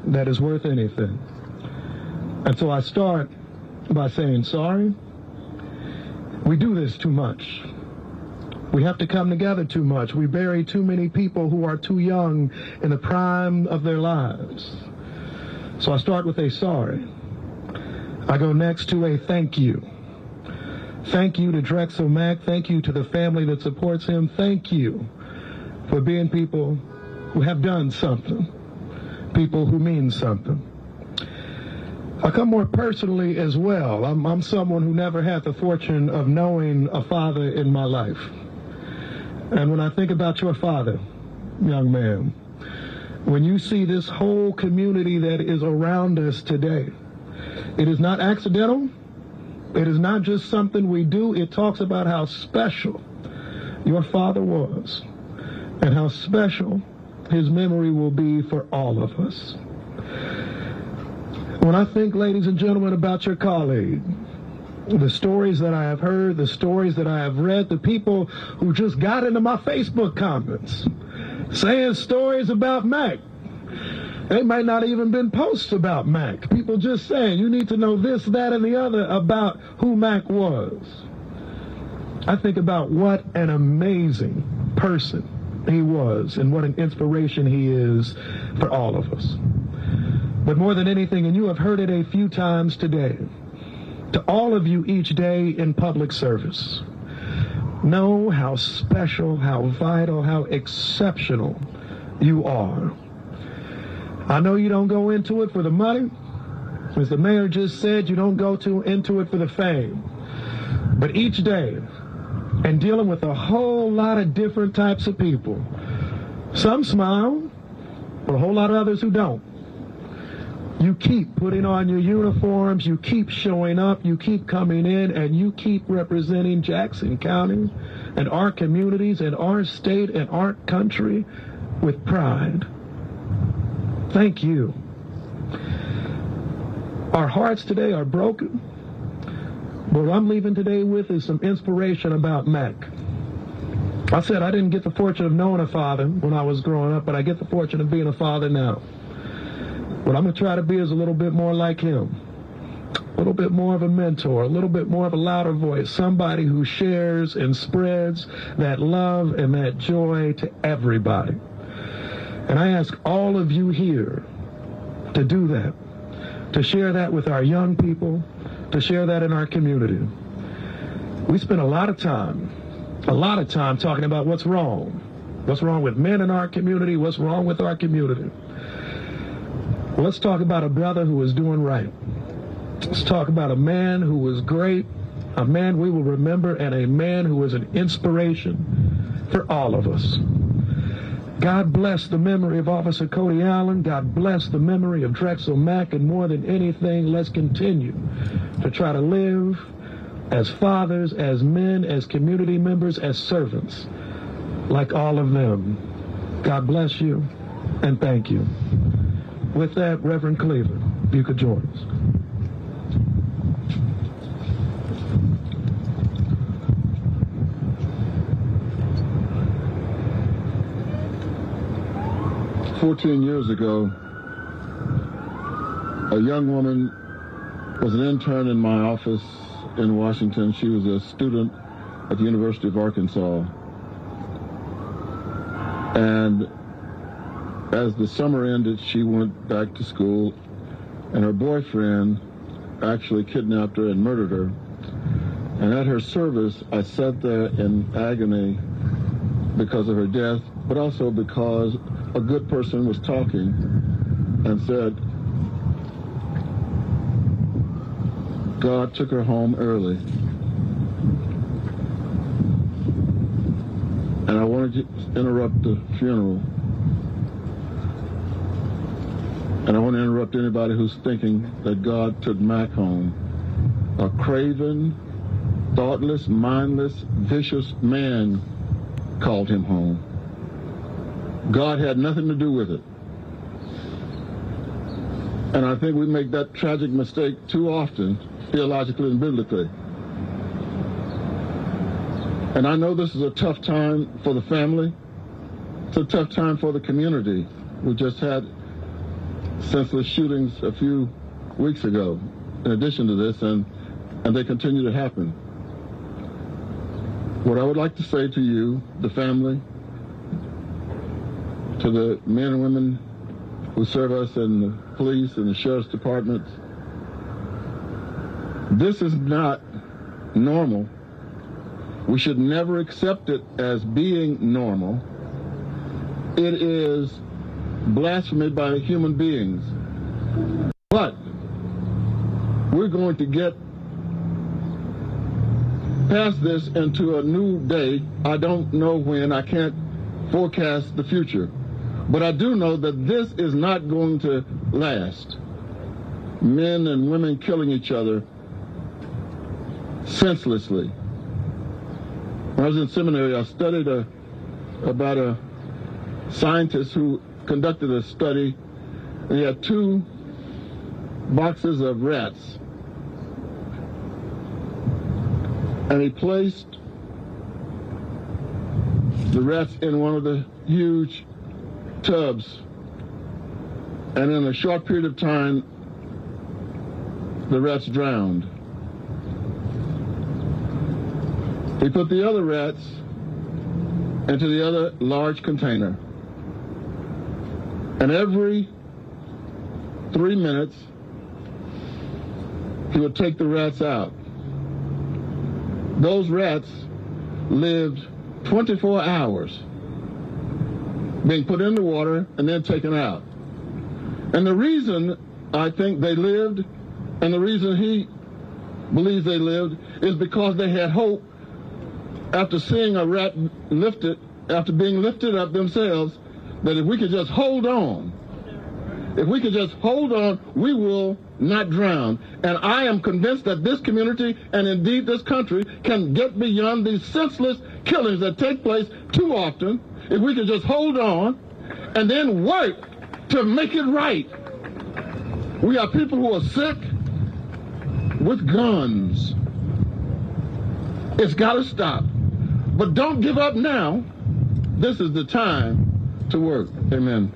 that is worth anything. And so I start by saying sorry. We do this too much. We have to come together too much. We bury too many people who are too young in the prime of their lives. So I start with a sorry. I go next to a thank you. Thank you to Drexel Mack. Thank you to the family that supports him. Thank you for being people who have done something, people who mean something. I come more personally as well. I'm someone who never had the fortune of knowing a father in my life. And when I think about your father, young man, when you see this whole community that is around us today, it is not accidental. It is not just something we do. It talks about how special your father was and how special his memory will be for all of us. When I think, ladies and gentlemen, about your colleague, the stories that I have heard, the stories that I have read, the people who just got into my Facebook comments saying stories about Mack. They might not even been posts about Mack. People just saying, you need to know this, that, and the other about who Mack was. I think about what an amazing person he was and what an inspiration he is for all of us. But more than anything, and you have heard it a few times today, to all of you each day in public service, know how special, how vital, how exceptional you are. I know you don't go into it for the money. As the mayor just said, you don't go into it for the fame. But each day, and dealing with a whole lot of different types of people, some smile, but a whole lot of others who don't. You keep putting on your uniforms, you keep showing up, you keep coming in, and you keep representing Jackson County and our communities and our state and our country with pride. Thank you. Our hearts today are broken. But what I'm leaving today with is some inspiration about Mack. I said I didn't get the fortune of knowing a father when I was growing up, but I get the fortune of being a father now. What I'm going to try to be is a little bit more like him. A little bit more of a mentor, a little bit more of a louder voice, somebody who shares and spreads that love and that joy to everybody. And I ask all of you here to do that, to share that with our young people, to share that in our community. We spend a lot of time talking about what's wrong with men in our community, what's wrong with our community. Well, let's talk about a brother who is doing right. Let's talk about a man who was great, a man we will remember, and a man who was an inspiration for all of us. God bless the memory of Officer Cody Allen. God bless the memory of Drexel Mack. And more than anything, let's continue to try to live as fathers, as men, as community members, as servants, like all of them. God bless you, and thank you. With that, Reverend Cleaver, if you could join us. "14 years ago, a young woman was an intern in my office in Washington. She was a student at the University of Arkansas. And as the summer ended, she went back to school, and her boyfriend actually kidnapped her and murdered her. And at her service, I sat there in agony because of her death, but also because a good person was talking and said, God took her home early. And I wanted to interrupt the funeral. And I want to interrupt anybody who's thinking that God took Mack home. A craven, thoughtless, mindless, vicious man called him home. God had nothing to do with it. And I think we make that tragic mistake too often, theologically and biblically. And I know this is a tough time for the family. It's a tough time for the community. We just had senseless shootings a few weeks ago, in addition to this, and they continue to happen. What I would like to say to you, the family, to the men and women who serve us in the police and the sheriff's departments, this is not normal. We should never accept it as being normal. It is blasphemy by human beings. But we're going to get past this into a new day. I don't know when. I can't forecast the future. But I do know that this is not going to last. Men and women killing each other senselessly. When I was in seminary, I studied about a scientist who conducted a study. And he had 2 boxes of rats. And he placed the rats in one of the huge tubs. And in a short period of time, the rats drowned. He put the other rats into the other large container. And every 3 minutes, he would take the rats out. Those rats lived 24 hours being put in the water and then taken out. And the reason I think they lived, and the reason he believes they lived, is because they had hope after seeing a rat lifted, after being lifted up themselves, that if we could just hold on, we will not drown. And I am convinced that this community, and indeed this country, can get beyond these senseless killings that take place too often, if we could just hold on and then work to make it right. We are people who are sick with guns. It's got to stop. But don't give up now. This is the time to work. Amen.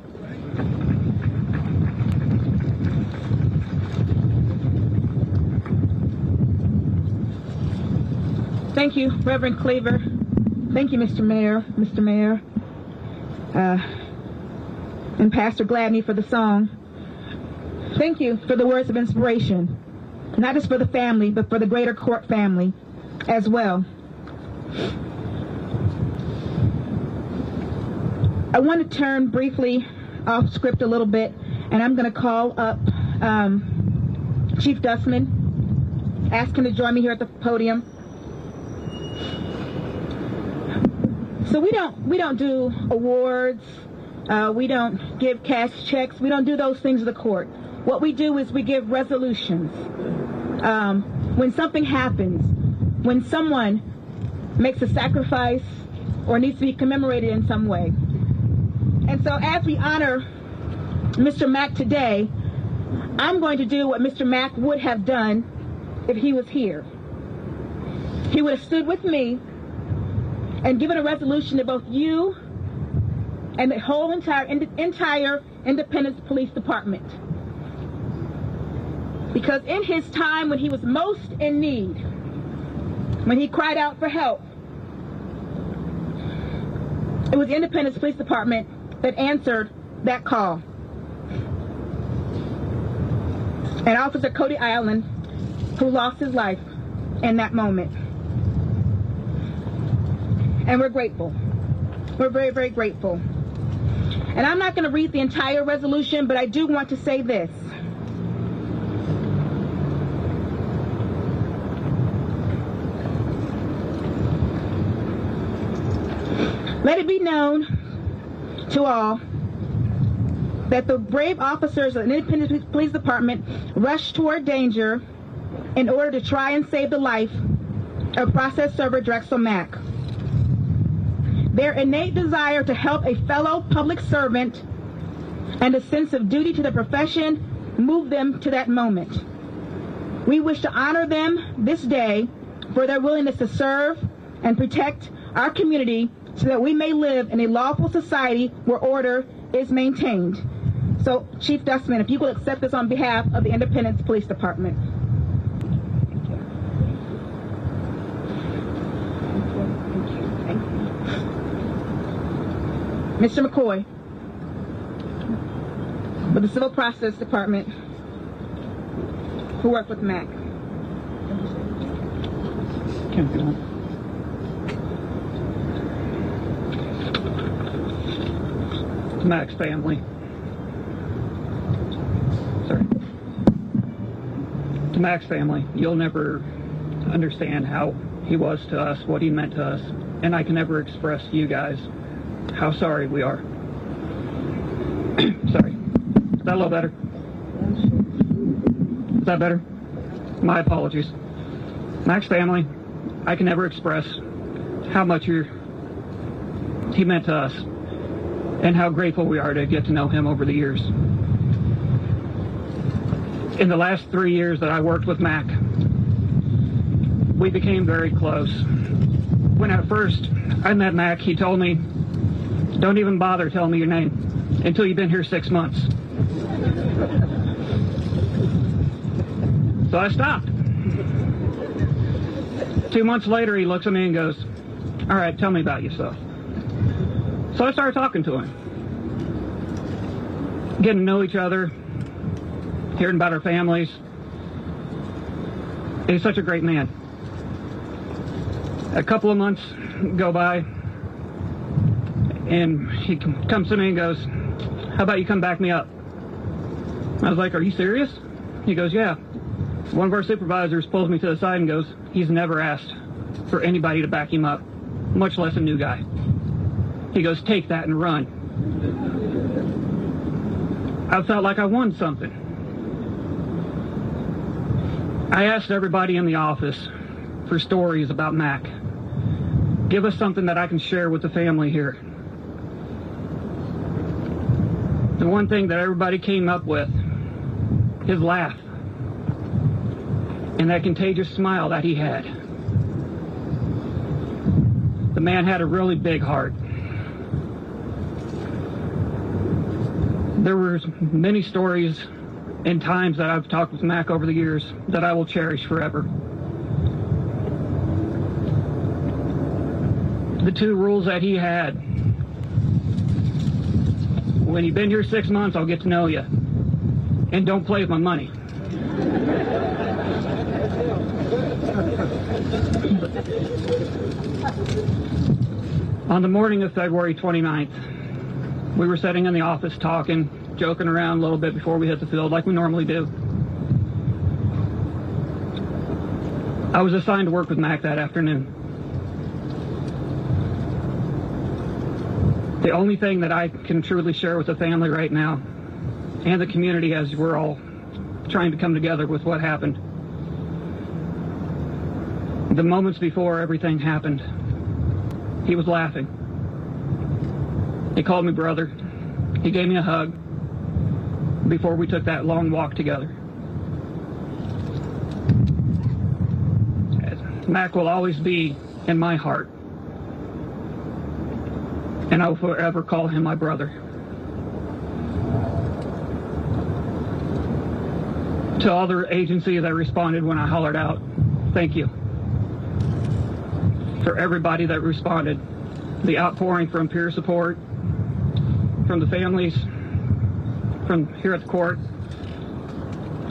Thank you, Reverend Cleaver. Thank you, Mr. Mayor, and Pastor Gladney for the song. Thank you for the words of inspiration, not just for the family, but for the greater court family as well. I want to turn briefly off script a little bit, and I'm going to call up Chief Dustman, ask him to join me here at the podium. So we don't do awards We don't give cash checks. We don't do those things to the court. What we do is we give resolutions. When something happens, when someone makes a sacrifice or needs to be commemorated in some way. And so as we honor Mr. Mack today, I'm going to do what Mr. Mack would have done if he was here. He would have stood with me and given a resolution to both you and the whole entire Independence Police Department. Because in his time when he was most in need, when he cried out for help, it was the Independence Police Department that answered that call. And Officer Cody Ireland, who lost his life in that moment. And we're grateful. We're very, very grateful. And I'm not going to read the entire resolution, but I do want to say this. Let it be known to all that the brave officers of the Independence Police Department rushed toward danger in order to try and save the life of process server Drexel Mack. Their innate desire to help a fellow public servant and a sense of duty to the profession moved them to that moment. We wish to honor them this day for their willingness to serve and protect our community so that we may live in a lawful society where order is maintained. So, Chief Dustman, if you will accept this on behalf of the Independence Police Department. Mr. McCoy, with the Civil Process Department, who worked with Mack. To Mack's family. Sorry. To Mack's family, you'll never understand how he was to us, what he meant to us, and I can never express to you guys how sorry we are. Sorry. Is that a little better? Is that better? My apologies. Mack's family, I can never express how much he meant to us and how grateful we are to get to know him over the years. In the last 3 years that I worked with Mack, we became very close. When at first I met Mack, he told me, "Don't even bother telling me your name until you've been here 6 months." So I stopped. 2 months later, he looks at me and goes, "All right, tell me about yourself." So I started talking to him, getting to know each other, hearing about our families. He's such a great man. A couple of months go by, and he comes to me and goes, "How about you come back me up?" I was like, "Are you serious?" He goes, "Yeah." One of our supervisors pulls me to the side and goes, "He's never asked for anybody to back him up, much less a new guy." He goes, "Take that and run." I felt like I won something. I asked everybody in the office for stories about Mack. Give us something that I can share with the family here. The one thing that everybody came up with, his laugh, and that contagious smile that he had. The man had a really big heart. There were many stories and times that I've talked with Mack over the years that I will cherish forever. The 2 rules that he had: when you've been here 6 months, I'll get to know you, and don't play with my money. On the morning of February 29th, we were sitting in the office talking, joking around a little bit before we hit the field like we normally do. I was assigned to work with Mack that afternoon. The only thing that I can truly share with the family right now and the community as we're all trying to come together with what happened. The moments before everything happened, he was laughing. He called me brother. He gave me a hug before we took that long walk together. Mac will always be in my heart, and I will forever call him my brother. To all the agencies that responded when I hollered out, thank you. For everybody that responded, the outpouring from peer support, from the families, from here at the court,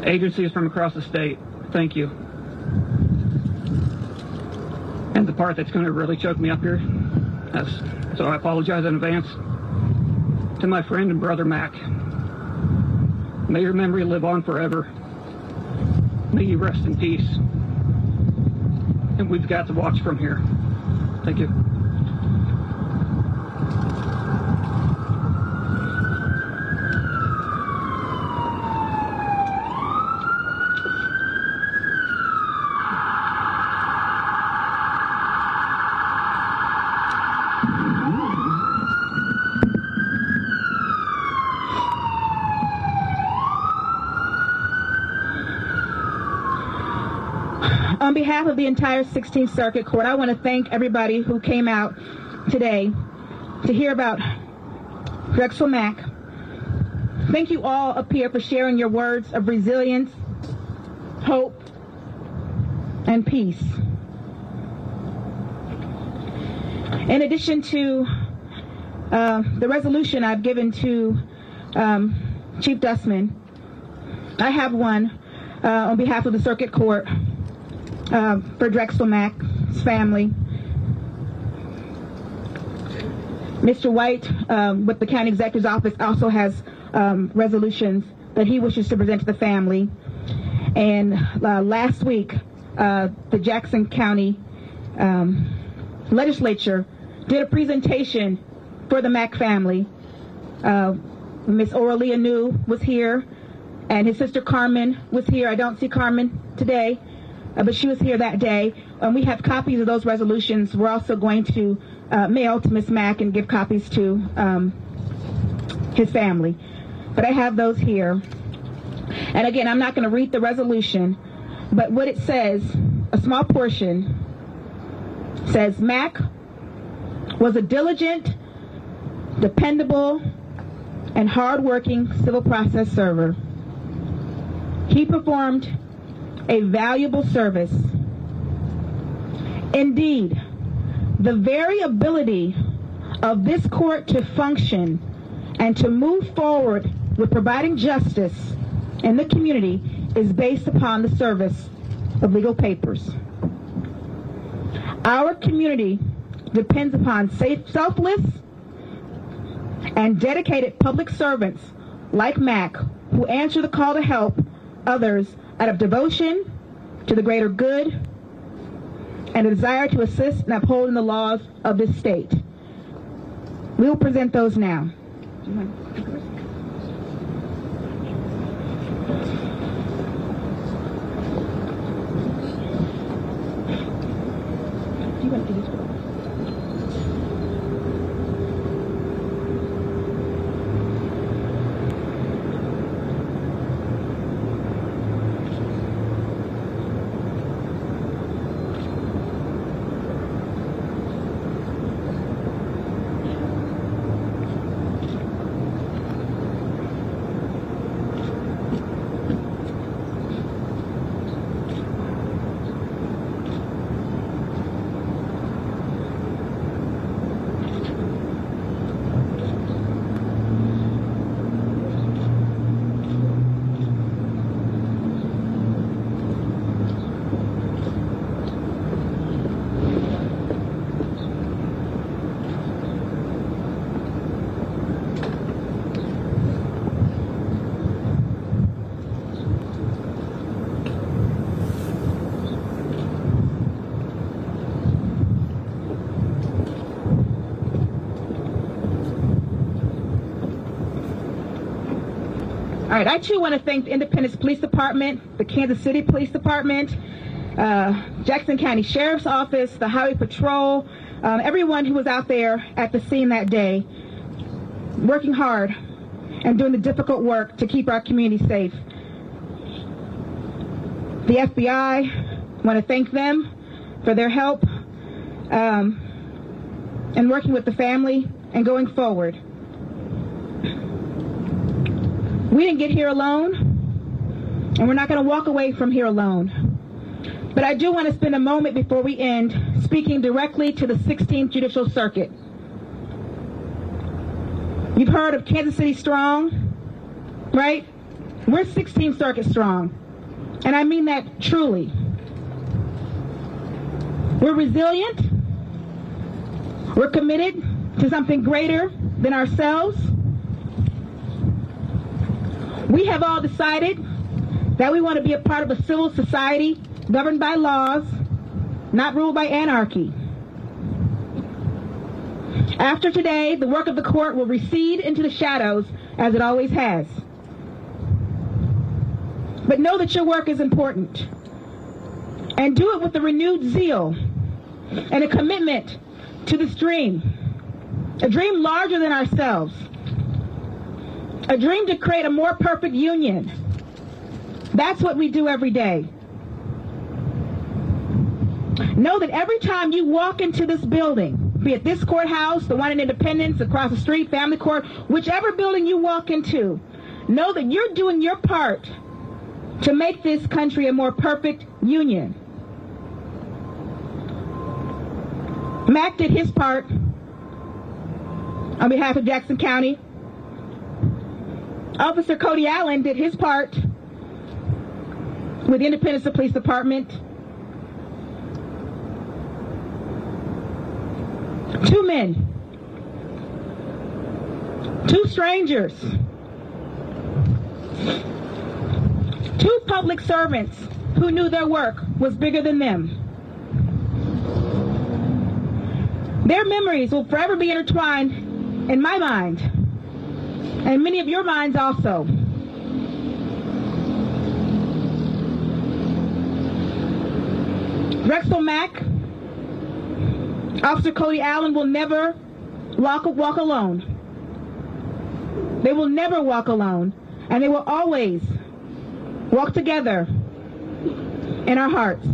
agencies from across the state, thank you. And the part that's going to really choke me up here, so I apologize in advance, to my friend and brother Mac. May your memory live on forever. May you rest in peace. And we've got to watch from here. Thank you. On behalf of the entire 16th Circuit Court, I want to thank everybody who came out today to hear about Drexel Mack. Thank you all up here for sharing your words of resilience, hope, and peace. In addition to the resolution I've given to Chief Dustman, I have one on behalf of the Circuit Court for Drexel Mack's family. Mr. White with the County Executive's Office also has resolutions that he wishes to present to the family. And last week, the Jackson County Legislature did a presentation for the Mack family. Miss Oralia New was here, and his sister Carmen was here. I don't see Carmen today, but she was here that day. And we have copies of those resolutions. We're also going to mail to Ms. Mack and give copies to his family. But I have those here. And again, I'm not going to read the resolution, but what it says, a small portion, says, Mack was a diligent, dependable, and hardworking civil process server. He performed a valuable service. Indeed, the very ability of this court to function and to move forward with providing justice in the community is based upon the service of legal papers. Our community depends upon selfless and dedicated public servants like Mack, who answer the call to help others out of devotion to the greater good and a desire to assist in upholding the laws of this state. We will present those now. right, I too want to thank the Independence Police Department, the Kansas City Police Department, Jackson County Sheriff's Office, the Highway Patrol, everyone who was out there at the scene that day, working hard and doing the difficult work to keep our community safe. The FBI, want to thank them for their help and working with the family and going forward. We didn't get here alone, and we're not going to walk away from here alone. But I do want to spend a moment before we end speaking directly to the 16th Judicial Circuit. You've heard of Kansas City Strong, right? We're 16th Circuit Strong, and I mean that truly. We're resilient. We're committed to something greater than ourselves. We have all decided that we want to be a part of a civil society governed by laws, not ruled by anarchy. After today, the work of the court will recede into the shadows, as it always has. But know that your work is important, and do it with a renewed zeal and a commitment to this dream, a dream larger than ourselves, a dream to create a more perfect union. That's what we do every day. Know that every time you walk into this building, be it this courthouse, the one in Independence, across the street, Family Court, whichever building you walk into, know that you're doing your part to make this country a more perfect union. Mack did his part on behalf of Jackson County. Officer Cody Allen did his part with the Independence Police Department. 2 men, 2 strangers, 2 public servants who knew their work was bigger than them. Their memories will forever be intertwined in my mind, and many of your minds also. Drexel Mack, Officer Cody Allen will never walk alone. They will never walk alone, and they will always walk together in our hearts.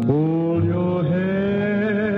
Hold your head.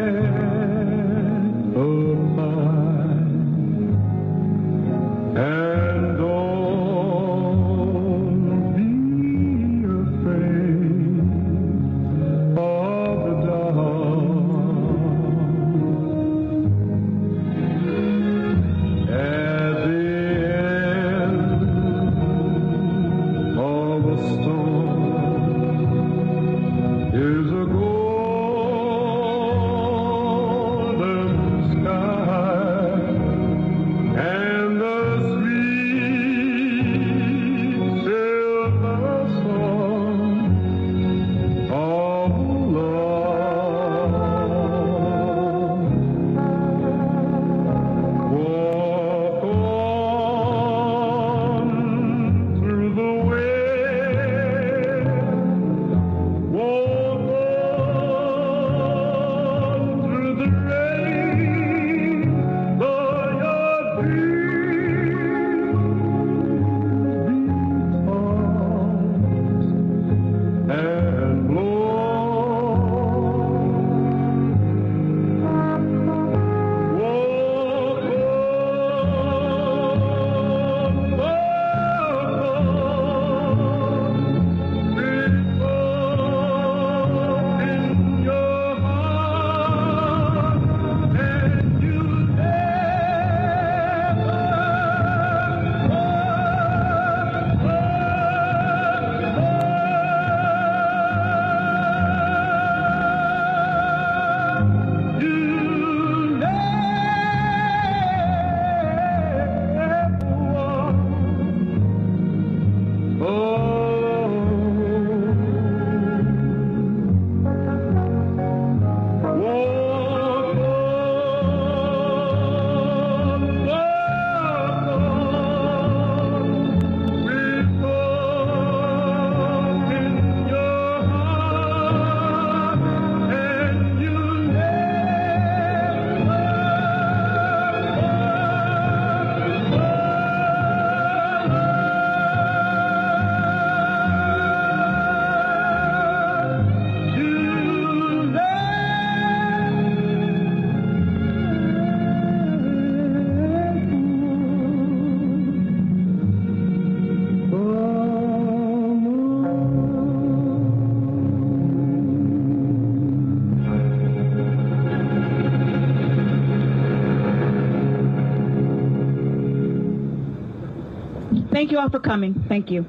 Thank you all for coming. Thank you.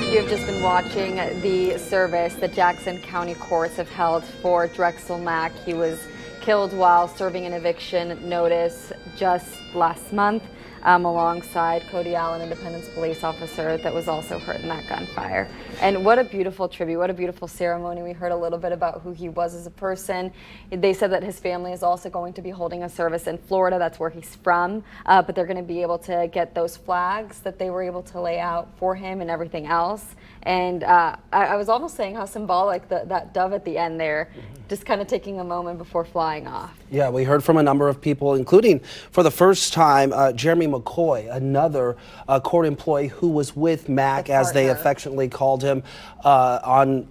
You've just been watching the service that Jackson County courts have held for Drexel Mack. He was killed while serving an eviction notice just last month, alongside Cody Allen, Independence police officer that was also hurt in that gunfire. And what a beautiful tribute, what a beautiful ceremony. We heard a little bit about who he was as a person. They said that his family is also going to be holding a service in Florida. That's where he's from, but they're going to be able to get those flags that they were able to lay out for him and everything else. And I was almost saying how symbolic that dove at the end there, just kind of taking a moment before flying off. Yeah, we heard from a number of people, including for the first time, Jeremy McCoy, another court employee who was with Mack, as they affectionately called him, on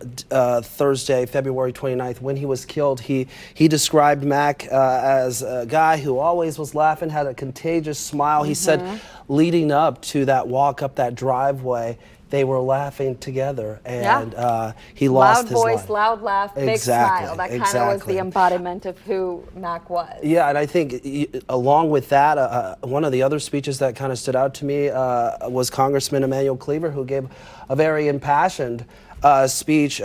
Thursday, February 29th, when he was killed. He described Mack as a guy who always was laughing, had a contagious smile. He said leading up to that walk up that driveway, they were laughing together, and he lost his life. Loud voice, loud laugh, big smile. That kind of was the embodiment of who Mack was. Yeah, and I think along with that, one of the other speeches that kind of stood out to me was Congressman Emanuel Cleaver, who gave a very impassioned speech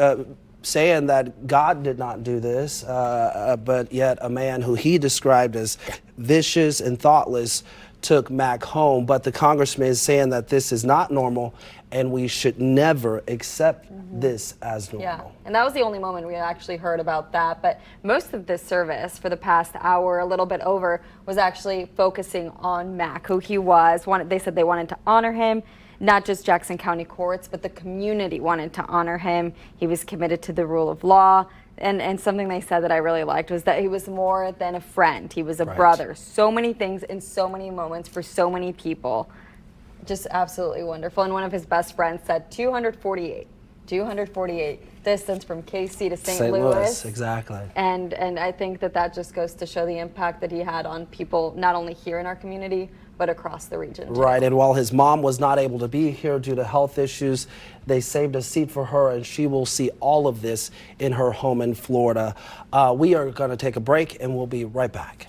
saying that God did not do this, but yet a man who he described as vicious and thoughtless took Mack home. But the congressman is saying that this is not normal and we should never accept this as normal. Yeah, and that was the only moment we actually heard about that. But most of this service for the past hour, a little bit over, was actually focusing on Mack, who he was. They said they wanted to honor him. Not just Jackson County courts, but the community wanted to honor him. He was committed to the rule of law. And something they said that I really liked was that he was more than a friend. He was a brother. So many things in so many moments for so many people. Just absolutely wonderful. And one of his best friends said 248 distance from KC to St. Louis. Exactly. And I think that just goes to show the impact that he had on people, not only here in our community, but across the region too. Right, and while his mom was not able to be here due to health issues, they saved a seat for her, and she will see all of this in her home in Florida. We are going to take a break, and we'll be right back.